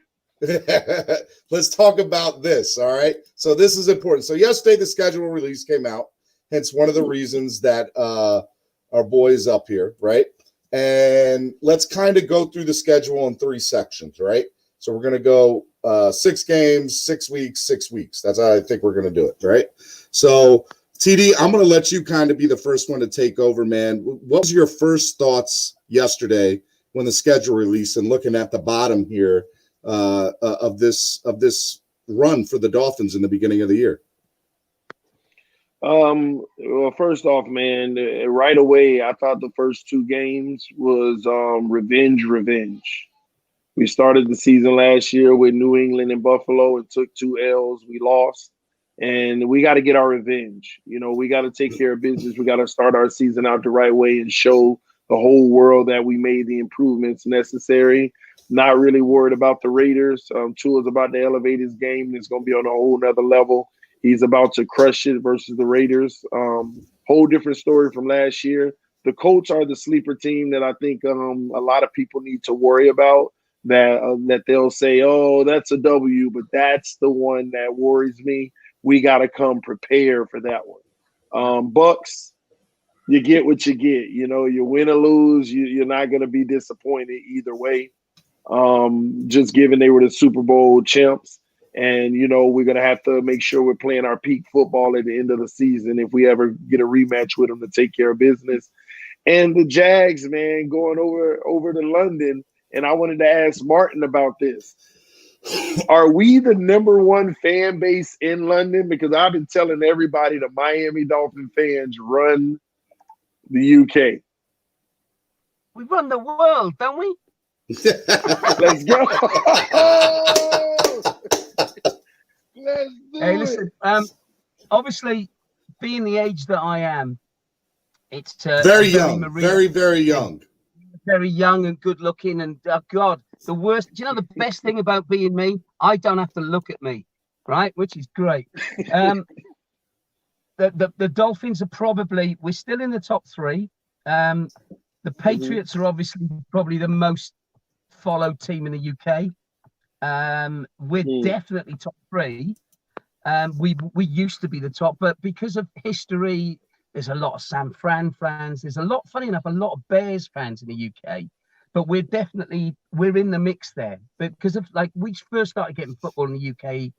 let's talk about this. All right, so this is important. So yesterday the schedule release came out, hence one of the reasons that our boy is up here, right? and let's kind of go through the schedule in 3 sections, right? So we're going to go 6 games, 6 weeks, 6 weeks. That's how I think we're going to do it, right? So, TD, I'm going to let you kind of be the first one to take over, man. What was your first thoughts yesterday when the schedule released and looking at the bottom here of this run for the Dolphins in the beginning of the year? Well, first off, man, right away, I thought the first 2 games was revenge. We started the season last year with New England and Buffalo and took 2 L's. We lost, and we got to get our revenge. You know, we got to take care of business. We got to start our season out the right way and show the whole world that we made the improvements necessary. Not really worried about the Raiders. Tua's about to elevate his game. It's going to be on a whole nother level. He's about to crush it versus the Raiders. Whole different story from last year. The Colts are the sleeper team that I think a lot of people need to worry about. That they'll say, oh, that's a W, but that's the one that worries me. We got to come prepared for that one. Bucks, you get what you get. You know, you win or lose, you're not going to be disappointed either way. Just given they were the Super Bowl champs. And, you know, we're going to have to make sure we're playing our peak football at the end of the season if we ever get a rematch with them to take care of business. And the Jags, man, going over to London. And I wanted to ask Martin about this. Are we the #1 fan base in London? Because I've been telling everybody the Miami Dolphin fans run the UK. We run the world, don't we? Let's go. Let's do Hey, listen, obviously, being the age that I am, it's very young, very, very young. Very young and good looking, and God, the worst. Do you know the best thing about being me? I don't have to look at me, right? Which is great. The Dolphins are we're still in the top 3. The Patriots are obviously probably the most followed team in the UK. We're definitely top 3. We used to be the top, but because of history. There's a lot of San Fran fans. There's funny enough, a lot of Bears fans in the UK, but we're in the mix there. But because of we first started getting football in the UK,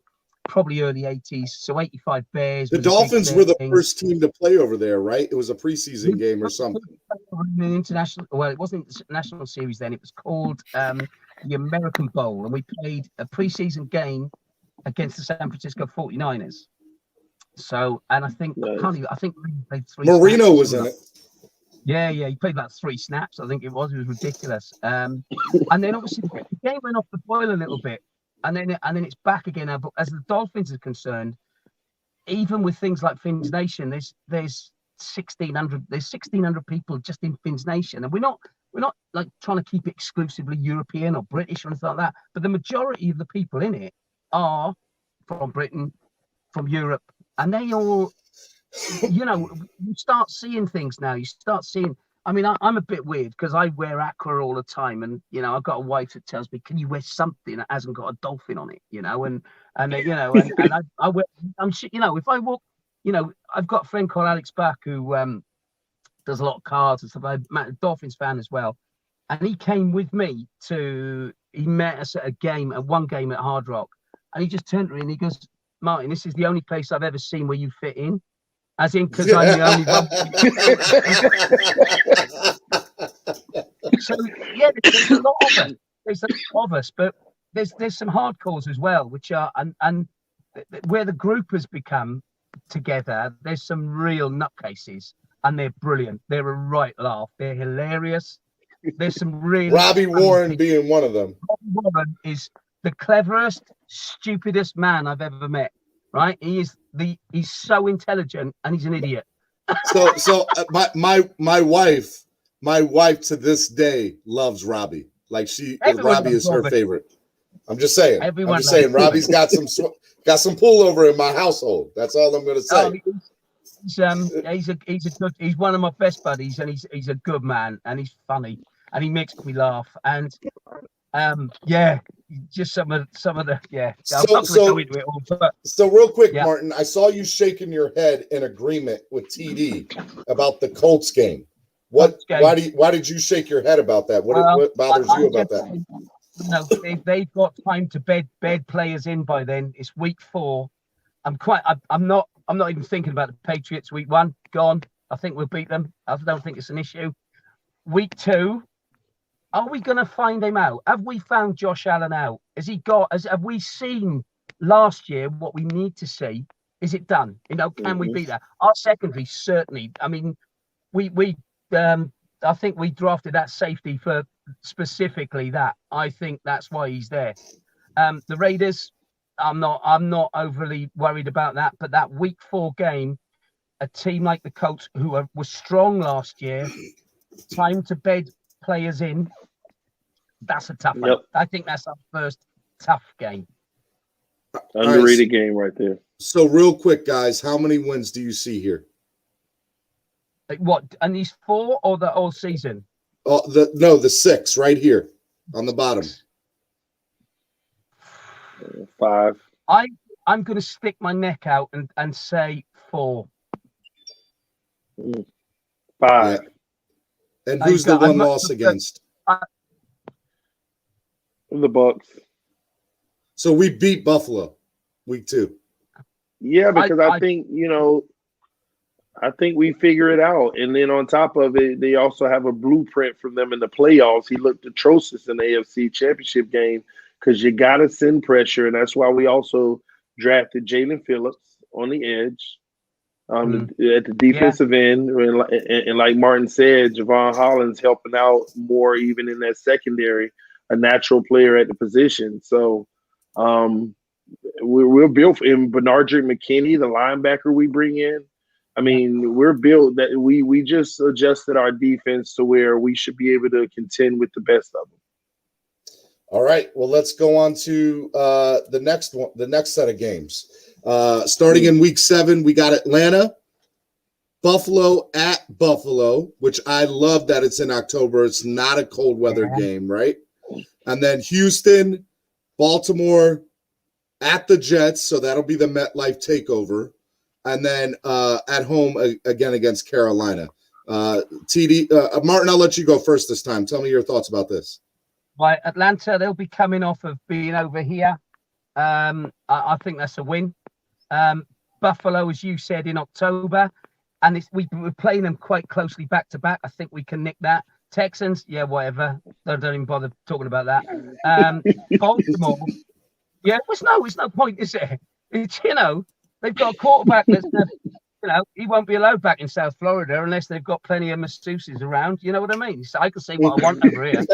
probably early 80s. So 85 Bears. The Dolphins were the first team to play over there, right? It was a preseason game or something. International. Well, it wasn't national series then. It was called the American Bowl, and we played a preseason game against the San Francisco 49ers. So, and I think we played 3 Marino snaps. was in it. Yeah, he played like 3 snaps. I think it was ridiculous. And then obviously the game went off the boil a little bit, and then it's back again. But as the Dolphins are concerned, even with things like Phins Nation, there's 1,600 people just in Phins Nation, and we're not like trying to keep it exclusively European or British or anything like that. But the majority of the people in it are from Britain, from Europe. And they all, you know, you start seeing things now. You start seeing, I mean, I'm a bit weird because I wear Aqua all the time. And, you know, I've got a wife that tells me, can you wear something that hasn't got a dolphin on it, you know? And you know, and I wear, you know, if I walk, you know, I've got a friend called Alex Back who does a lot of cars and stuff. I'm a Dolphins fan as well. And he came with me he met us at one game at Hard Rock. And he just turned to me and he goes, Martin, this is the only place I've ever seen where you fit in. As in, because I'm the only one. So, yeah, there's a lot of us. There's a lot of us, but there's some hardcores as well, which are, and where the group has become together, there's some real nutcases, and they're brilliant. They're a right laugh. They're hilarious. There's some really Robbie Warren being one of them. Robbie Warren is the cleverest, stupidest man I've ever met. Right? He's so intelligent and he's an idiot. So my wife to this day loves Robbie. Like Robbie is her favorite. I'm just saying. Robbie's got some pull over in my household. That's all I'm going to say. He's one of my best buddies, and he's a good man, and he's funny, and he makes me laugh, and just some of the So real quick, Martin, I saw you shaking your head in agreement with TD about the Colts game. Why did you shake your head about that? What bothers you about that? No, they've got time to bed players in by then. It's week 4. I'm not even thinking about the Patriots. Week 1 gone. I think we'll beat them. I don't think it's an issue. Week 2, are we going to find him out? Have we found Josh Allen out? Have we seen last year what we need to see? Is it done? Can we beat that? Our secondary certainly. I mean, I think we drafted that safety for specifically that. I think that's why he's there. The Raiders, I'm not overly worried about that. But that week 4 game, a team like the Colts, who were strong last year, time to bed players in. That's a tough one. I think that's our first tough game. Underrated game right there. So real quick, guys, how many wins do you see here? What? And these 4 or the whole season? The 6 right here on the bottom. 5. I'm going to stick my neck out and say 4. 5. Yeah. And who's the one loss against? The Bucks. So we beat Buffalo week 2. Yeah, because I think we figure it out. And then on top of it, they also have a blueprint from them in the playoffs. He looked atrocious in the AFC Championship game because you got to send pressure. And that's why we also drafted Jalen Phillips on the edge at the defensive end. And like Martin said, Javon Hollins helping out more even in that secondary, a natural player at the position. So we're built in Bernardrick McKinney, the linebacker we bring in. I mean, we're built that we just adjusted our defense to where we should be able to contend with the best of them. All right. Well, let's go on to the next set of games. Starting in week 7, we got Atlanta, Buffalo at Buffalo, which I love that it's in October. It's not a cold weather game, right? And then Houston, Baltimore at the Jets. So that'll be the MetLife takeover. And then at home again against Carolina. TD Martin, I'll let you go first this time. Tell me your thoughts about this. By Atlanta, they'll be coming off of being over here. I think that's a win. Buffalo, as you said, in October, and we're playing them quite closely back to back. I think we can nick that. Texans, yeah, whatever. Don't even bother talking about that. Baltimore, yeah, there's no point, is there? It's they've got a quarterback that's, he won't be allowed back in South Florida unless they've got plenty of masseuses around. You know what I mean? So I can say what I want over here.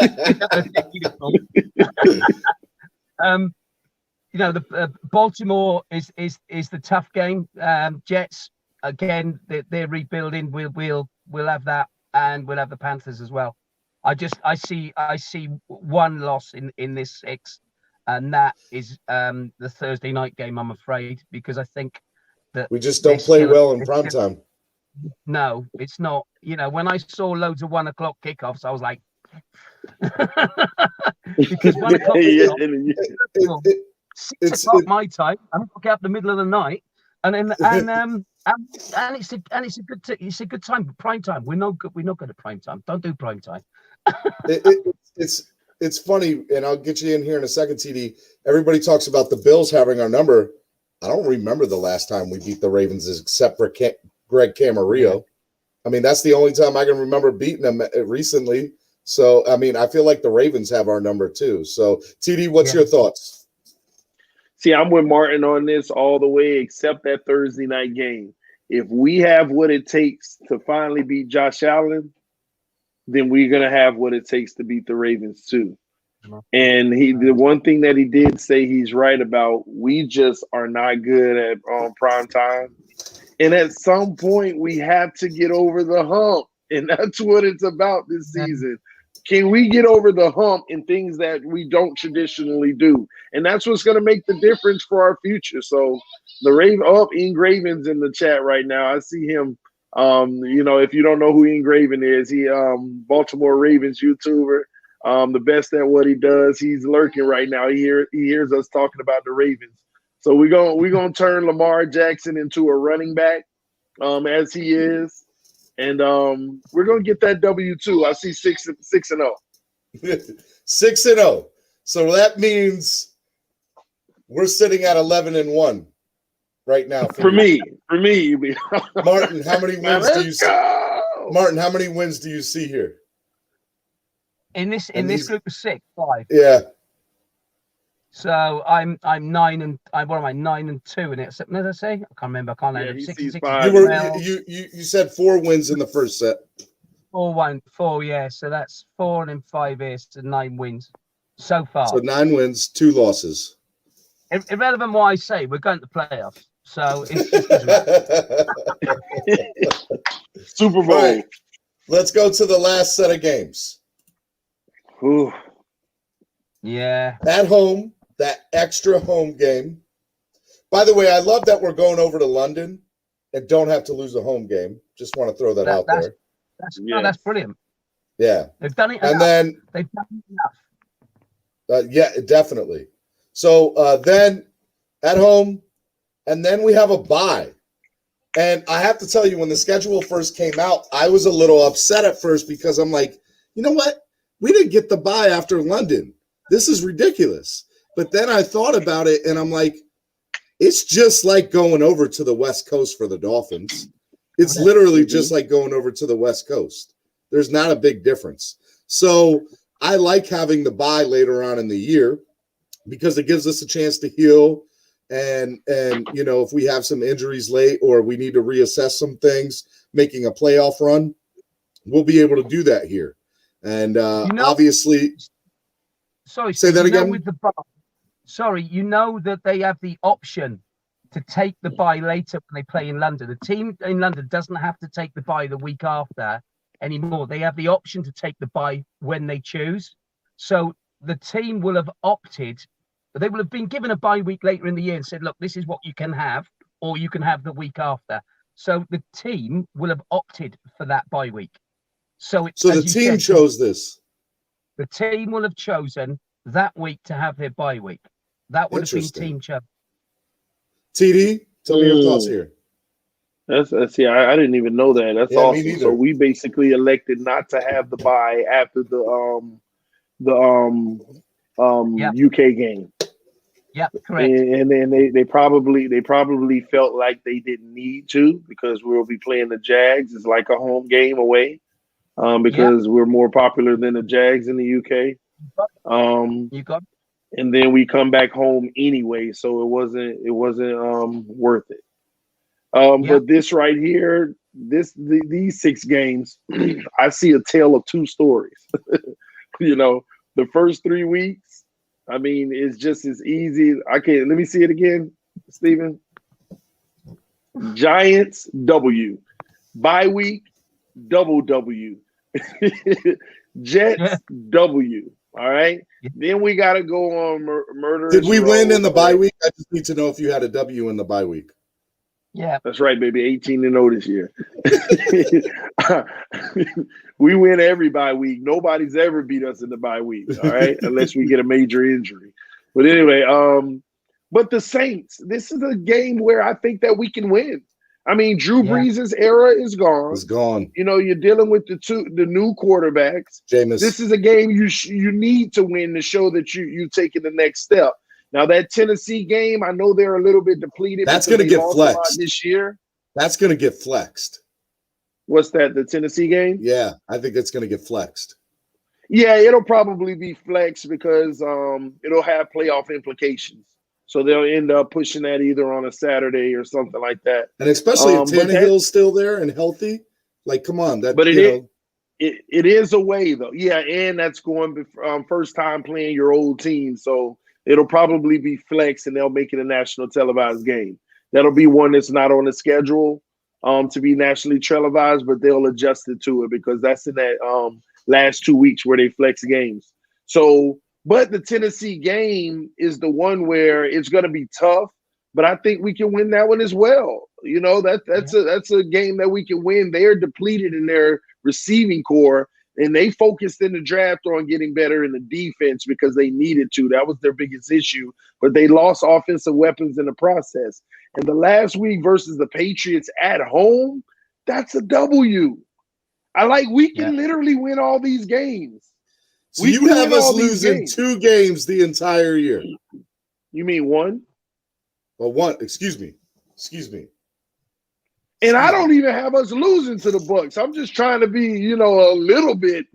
The Baltimore is the tough game. Jets again, they're rebuilding. We'll have that, and we'll have the Panthers as well. I see one loss in this 6. And that is the Thursday night game, I'm afraid, because I think that we just don't play well in prime time. No, it's not. When I saw loads of 1 o'clock kickoffs, I was like, because 1 o'clock kickoff, 6 o'clock my time. I'm looking up the middle of the night, and it's a good time. Prime time. We're not good at prime time. Don't do prime time. It's funny, and I'll get you in here in a second, TD. Everybody talks about the Bills having our number. I don't remember the last time we beat the Ravens except for Greg Camarillo. I mean, that's the only time I can remember beating them recently. So, I mean, I feel like the Ravens have our number too. So, TD, what's your thoughts? See, I'm with Martin on this all the way except that Thursday night game. If we have what it takes to finally beat Josh Allen, then we're going to have what it takes to beat the Ravens too. And the one thing that he did say he's right about, we just are not good at prime time. And at some point we have to get over the hump. And that's what it's about this season. Can we get over the hump in things that we don't traditionally do? And that's what's going to make the difference for our future. So the Ingraven's in the chat right now. I see him. If you don't know who Ingraven is, he Baltimore Ravens YouTuber, the best at what he does. He's lurking right now. He hears us talking about the Ravens. So we're gonna turn Lamar Jackson into a running back, as he is, And we're gonna get that W2. I see 6-0. 6-0. So that means we're sitting at 11-1 right now. For me. Martin, how many wins do you see? Martin, how many wins do you see here? In this group of 6, 5. Yeah. So I'm 9 and what am I 9-2 in it? What did I say? I can't remember. I can't remember. 6-5. You said 4 wins in the first set. 4, yeah. So that's 4 and then 5 is to 9 wins so far. So 9 wins, 2 losses. Irrelevant what I say, we're going to playoffs. So it just doesn't matter. Super Bowl. Right. Let's go to the last set of games. Ooh. Yeah. At home, that extra home game. By the way, I love that we're going over to London and don't have to lose a home game. Just want to throw that out there. That's brilliant. Yeah. They've done it and enough. then They've done it enough. Yeah, definitely. So then at home, and then we have a bye. And I have to tell you, when the schedule first came out, I was a little upset at first because I'm like, you know what? We didn't get the bye after London. This is ridiculous. But then I thought about it, and I'm like, it's just like going over to the West Coast for the Dolphins. It's literally just like going over to the West Coast. There's not a big difference. So I like having the bye later on in the year because it gives us a chance to heal. And you know, if we have some injuries late or we need to reassess some things, making a playoff run, we'll be able to do that here. And obviously, say that again. With the bye, you know that they have the option to take the bye later when they play in London. The team in London doesn't have to take the bye the week after anymore. They have the option to take the bye when they choose. So the team will have opted. They will have been given a bye week later in the year and said, look, this is what you can have, or you can have the week after. So the team will have opted for that bye week. So the team chose this. The team will have chosen that week to have their bye week. That would have been team chosen. TD, tell me your thoughts here. That's I didn't even know that. That's awesome. So we basically elected not to have the bye after the UK game. Yeah, correct. And then they probably felt like they didn't need to because we'll be playing the Jags. It's like a home game away. Because we're more popular than the Jags in the UK. You got it. And then we come back home anyway, so it wasn't worth it. But this right here, these 6 games, I see a tale of 2 stories. You know, the first 3 weeks, I mean, it's just as easy. Let me see it again, Stephen. Giants W, bye week double W. Jets W. All right. Then we got to go on murder. Did we win in the bye week? I just need to know if you had a W in the bye week. Yeah, that's right, baby. 18-0 this year. We win every bye week. Nobody's ever beat us in the bye week. All right, unless we get a major injury. But anyway, but the Saints. This is a game where I think that we can win. I mean, Drew Brees' era is gone. It's gone. You know, you're dealing with the new quarterbacks. Jameis. This is a game you need to win to show that you're taking the next step. Now, that Tennessee game, I know they're a little bit depleted. That's going to get flexed this year. That's going to get flexed. What's that, the Tennessee game? Yeah, I think it's going to get flexed. Yeah, it'll probably be flexed because it'll have playoff implications. So they'll end up pushing that either on a Saturday or something like that. And especially if Tannehill's still there and healthy, like, come on. It is a way, though. Yeah, and that's going first time playing your old team. So it'll probably be flexed, and they'll make it a national televised game. That'll be one that's not on the schedule to be nationally televised, but they'll adjust it to it because that's in that last 2 weeks where they flex games. So, but the Tennessee game is the one where it's going to be tough, but I think we can win that one as well. You know, that's a game that we can win. They're depleted in their receiving core, and they focused in the draft on getting better in the defense because they needed to. That was their biggest issue, but they lost offensive weapons in the process. And the last week versus the Patriots at home, that's a W. We can literally win all these games. So you have us losing 2 games the entire year. You mean one? Well, one. Excuse me. And I don't even have us losing to the Bucks. I'm just trying to be, a little bit,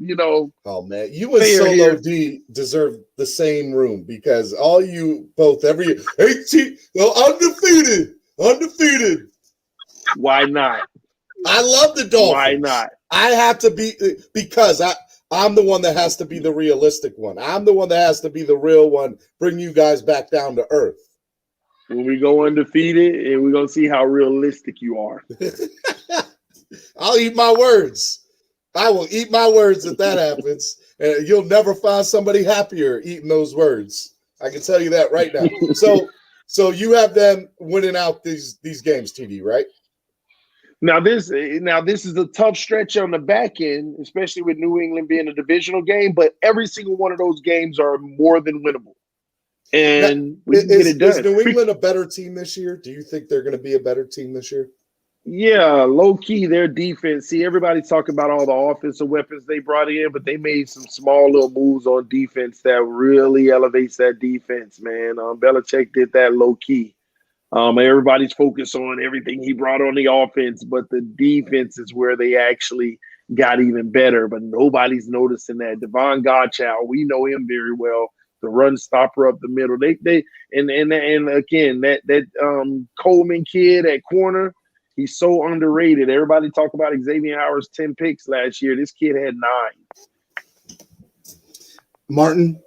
Oh man, you and Solo here. D deserve the same room because all you both every year. Undefeated. Why not? I love the Dolphins. Why not? I have to be because I'm the one that has to be the realistic one. I'm the one that has to be the real one. Bring you guys back down to earth. When we go undefeated, and we're going to see how realistic you are. I'll eat my words. I will eat my words if that happens. And you'll never find somebody happier eating those words. I can tell you that right now. So you have them winning out these games, TD, right? Now this is a tough stretch on the back end, especially with New England being a divisional game, but every single one of those games are more than winnable. And we can get it done. Is New England a better team this year? Do you think they're going to be a better team this year? Yeah, low key, their defense. See, everybody's talking about all the offensive weapons they brought in, but they made some small little moves on defense that really elevates that defense, man. Belichick did that low key. Everybody's focused on everything he brought on the offense, but the defense is where they actually got even better. But nobody's noticing that. Devon Godchild, we know him very well. The run stopper up the middle. They and again that Coleman kid at corner, he's so underrated. Everybody talk about Xavier Howard's 10 picks last year. This kid had 9. Martin.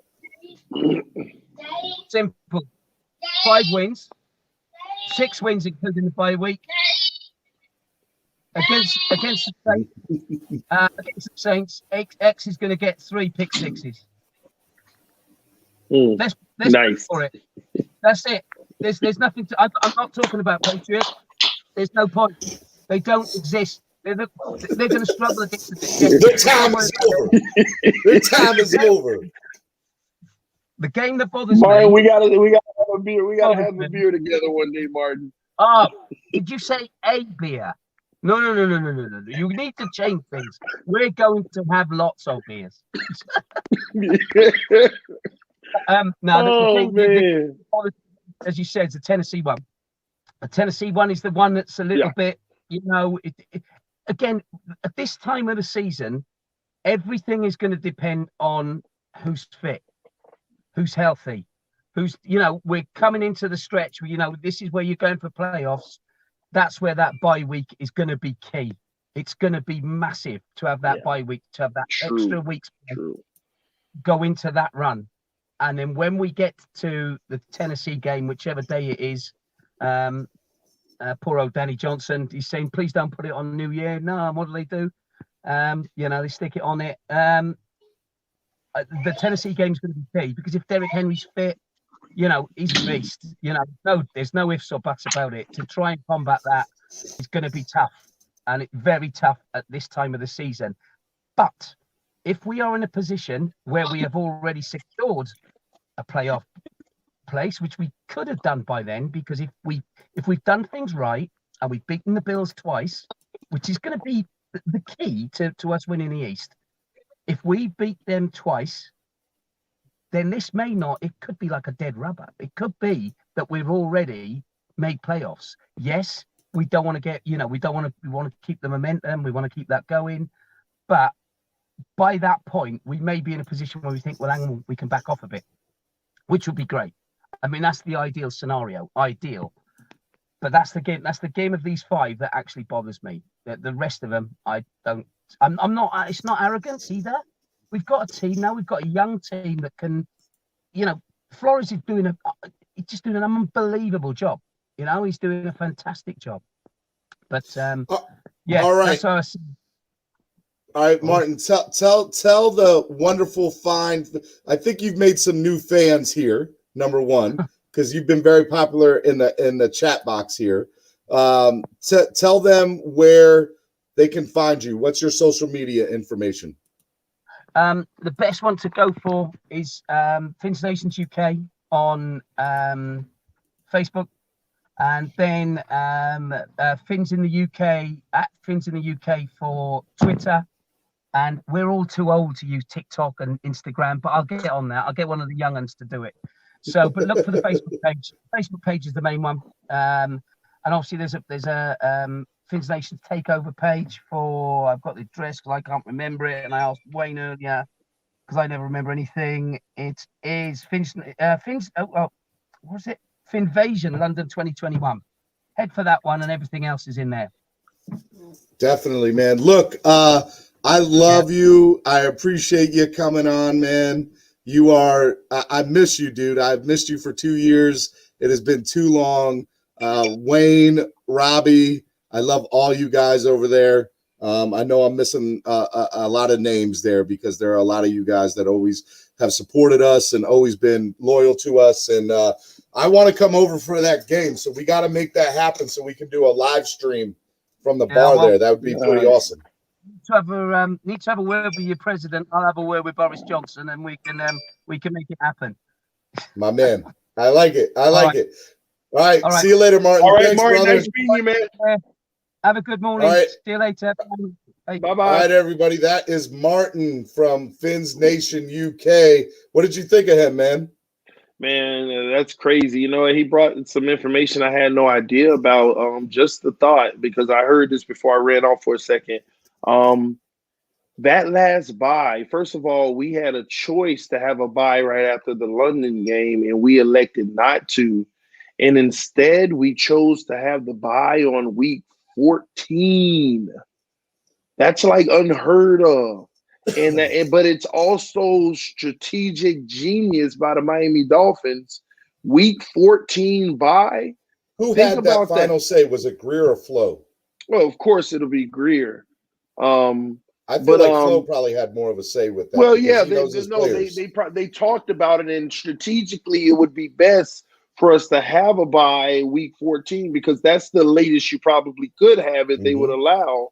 Simple. 5 wins. 6 wins including the bye week. Against the Saints, X is going to get 3 pick sixes. Let's nice for it. That's it. There's nothing to. I'm not talking about Patriots. There's no point. They don't exist. They're going to struggle against the. Their time is over. Their time is over. The game that bothers Martin, me. we gotta have a beer. We gotta have a beer together one day, Martin. Oh, did you say a beer? No. You need to change things. We're going to have lots of beers. As you said, it's the Tennessee one. The Tennessee one is the one that's a little bit, again, at this time of the season, everything is going to depend on who's fit, who's healthy, we're coming into the stretch where, this is where you're going for playoffs. That's where that bye week is going to be key. It's going to be massive to have that bye week, to have that extra week's go into that run. And then when we get to the Tennessee game, whichever day it is, poor old Danny Johnson, he's saying, please don't put it on New Year. No, what do they do? They stick it on it. The Tennessee game's going to be key because if Derrick Henry's fit, he's a beast. There's no ifs or buts about it. To try and combat that is going to be tough, and it's very tough at this time of the season. But if we are in a position where we have already secured a playoff place, which we could have done by then, because if we've done things right and we've beaten the Bills twice, which is going to be the key to us winning the East. If we beat them twice, then this may not, it could be like a dead rubber. It could be that we've already made playoffs. Yes, we don't want to get, we want to keep the momentum. We want to keep that going. But by that point, we may be in a position where we think, well, hang on, we can back off a bit, which would be great. I mean, that's the ideal scenario, but that's the game. That's the game of these 5 that actually bothers me. The rest of them, I'm not. It's not arrogance either. We've got a team now. We've got a young team that can, Flores is doing just doing an unbelievable job. He's doing a fantastic job. But all right. That's all right, Martin, tell the wonderful find. I think you've made some new fans here, number one, because you've been very popular in the chat box here. Tell them where they can find you. What's your social media information? The best one to go for is Phins Nations UK on Facebook, and then Phins in the UK at Phins in the UK for Twitter. And we're all too old to use TikTok and Instagram, but I'll get on that. I'll get one of the young ones to do it. So, but look for the Facebook page. Facebook page is the main one. And obviously there's a Phins Nation's takeover page for, I've got the address because I can't remember it. And I asked Wayne earlier because I never remember anything. It is what was it? Finvasion London 2021. Head for that one and everything else is in there. Definitely, man. Look, I love you. I appreciate you coming on, man. You are, I miss you, dude. I've missed you for 2 years. It has been too long. Wayne, Robbie, I love all you guys over there. I know I'm missing a lot of names there because there are a lot of you guys that always have supported us and always been loyal to us. And I want to come over for that game. So we got to make that happen so we can do a live stream from the bar there. That would be pretty awesome. Need to have a word with your president. I'll have a word with Boris Johnson, and we can make it happen. My man, I like it. I like it. All right. See you later, Martin. All right, Thanks, Martin. brother. Nice meeting you, man. Have a good morning. All right. See you later. Bye bye. All right, everybody. That is Martin from Phins Nation UK. What did you think of him, man? Man, that's crazy. You know, he brought some information I had no idea about. Just the thought, because I heard this before I ran off for a second. That last bye, first of all, we had a choice to have a bye right after the London game, and we elected not to. And instead, we chose to have the bye on week 14. That's like unheard of. But it's also strategic genius by the Miami Dolphins. Week 14 bye. Who had that final say? Was it Greer or Flo? Well, of course it'll be Greer. I feel like Flo probably had more of a say with that. Well, yeah, they talked about it, and strategically, it would be best for us to have a bye week 14 because that's the latest you probably could have if they would allow.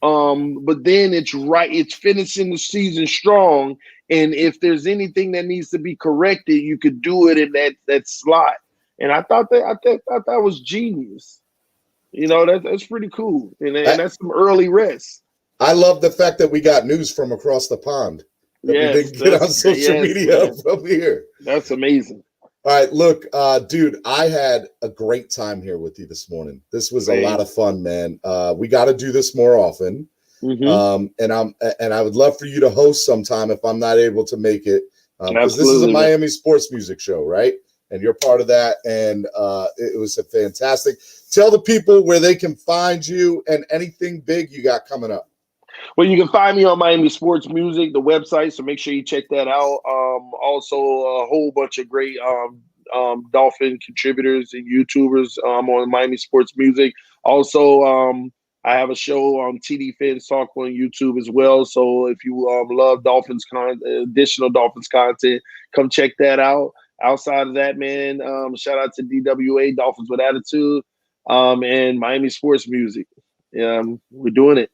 But then it's finishing the season strong, and if there's anything that needs to be corrected, you could do it in that slot. And I thought that was genius. You know, that's pretty cool, and that's some early rest. I love the fact that we got news from across the pond that we didn't get on social media from here. That's amazing. All right, look, dude, I had a great time here with you this morning. This was a lot of fun, man. We got to do this more often, and I would love for you to host sometime if I'm not able to make it, because this is a Miami sports music show, right? And you're part of that, and it was a fantastic. Tell the people where they can find you and anything big you got coming up. Well, you can find me on Miami Sports Music, the website, so make sure you check that out. Also, a whole bunch of great Dolphin contributors and YouTubers on Miami Sports Music. Also, I have a show on TD Phins Talk on YouTube as well. So if you love Dolphins additional Dolphins content, come check that out. Outside of that, man, shout out to DWA, Dolphins with Attitude, and Miami Sports Music. We're doing it.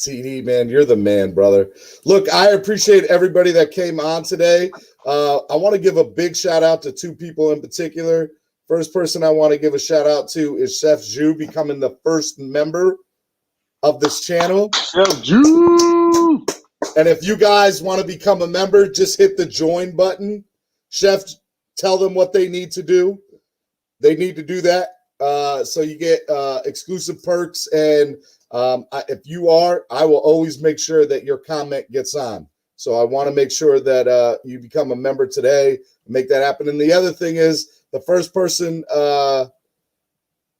TD, man, you're the man, brother. Look, I appreciate everybody that came on today. I want to give a big shout out to two people in particular. First person I want to give a shout out to is Chef Ju becoming the first member of this channel. Chef Ju! And if you guys want to become a member, just hit the join button. Chef, tell them what they need to do. They need to do that. So you get exclusive perks, and if you are, I will always make sure that your comment gets on. So I want to make sure that you become a member today, make that happen. And the other thing is, the first person,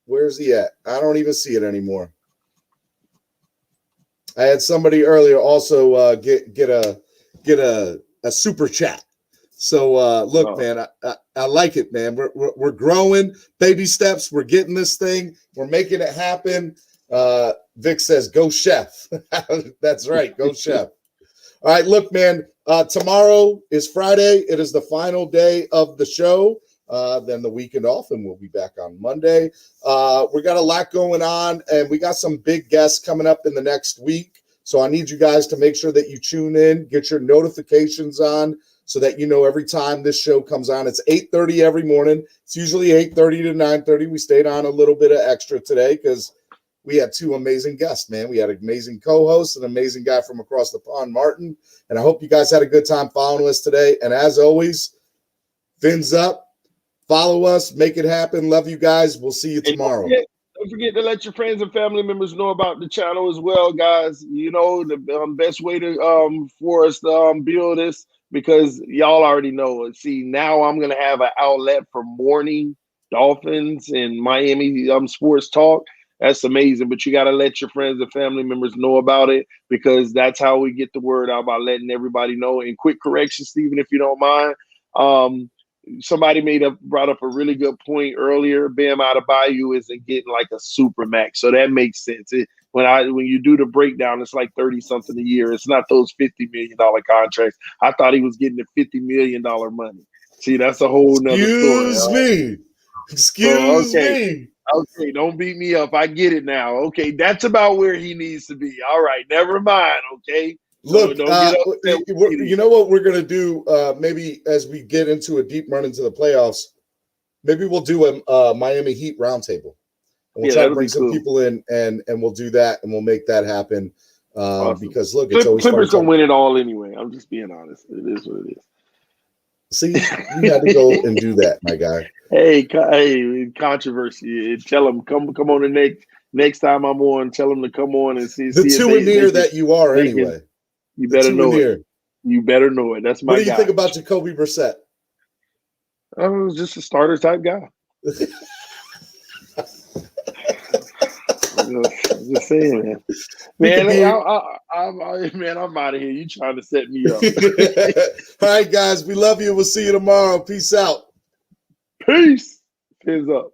where's he at? I don't even see it anymore. I had somebody earlier also get a super chat. So look, man, I like it, man. We're growing, baby steps. We're getting this thing. We're making it happen. Vic says, "Go Chef." That's right, go Chef. All right, look, man. Tomorrow is Friday. It is the final day of the show. Then the weekend off, and we'll be back on Monday. We got a lot going on, and we got some big guests coming up in the next week. So I need you guys to make sure that you tune in, get your notifications on, so that you know every time this show comes on. It's 8:30 every morning. It's usually 8:30 to 9:30. We stayed on a little bit of extra today because we had two amazing guests, man. We had an amazing co-host, an amazing guy from across the pond, Martin. And I hope you guys had a good time following us today. And as always, fins up. Follow us. Make it happen. Love you guys. We'll see you tomorrow. Don't forget to let your friends and family members know about the channel as well, guys. You know, the best way to for us to build this, because y'all already know. See, now I'm going to have an outlet for morning Dolphins and Miami sports talk. That's amazing. But you got to let your friends and family members know about it, because that's how we get the word out, by letting everybody know. And quick correction, Stephen, if you don't mind. Somebody brought up a really good point earlier. Bam Adebayo isn't getting like a super max, so that makes sense. When you do the breakdown, it's like 30 something a year. It's not those $50 million contracts. I thought he was getting the $50 million money. See, that's a whole nother story. Excuse me. Okay, don't beat me up. I get it now. Okay, that's about where he needs to be. All right, never mind. Okay. Look, you know what we're going to do, maybe as we get into a deep run into the playoffs, maybe we'll do a Miami Heat roundtable. And we'll try to bring some people in, and we'll do that, and we'll make that happen. Awesome. Because, look, it's always Clippers don't win it all anyway. I'm just being honest. It is what it is. See, you had to go and do that, my guy. Hey, controversy. Tell them, come on the next time I'm on, tell them to come on and see. The souvenir that you are, anyway. You better know it. You better know it. That's my guy. What do you think about Jacoby Brissett? Just a starter type guy. I'm just saying, man. I'm out of here. You trying to set me up? All right, guys. We love you. We'll see you tomorrow. Peace out. Peace. Fins up.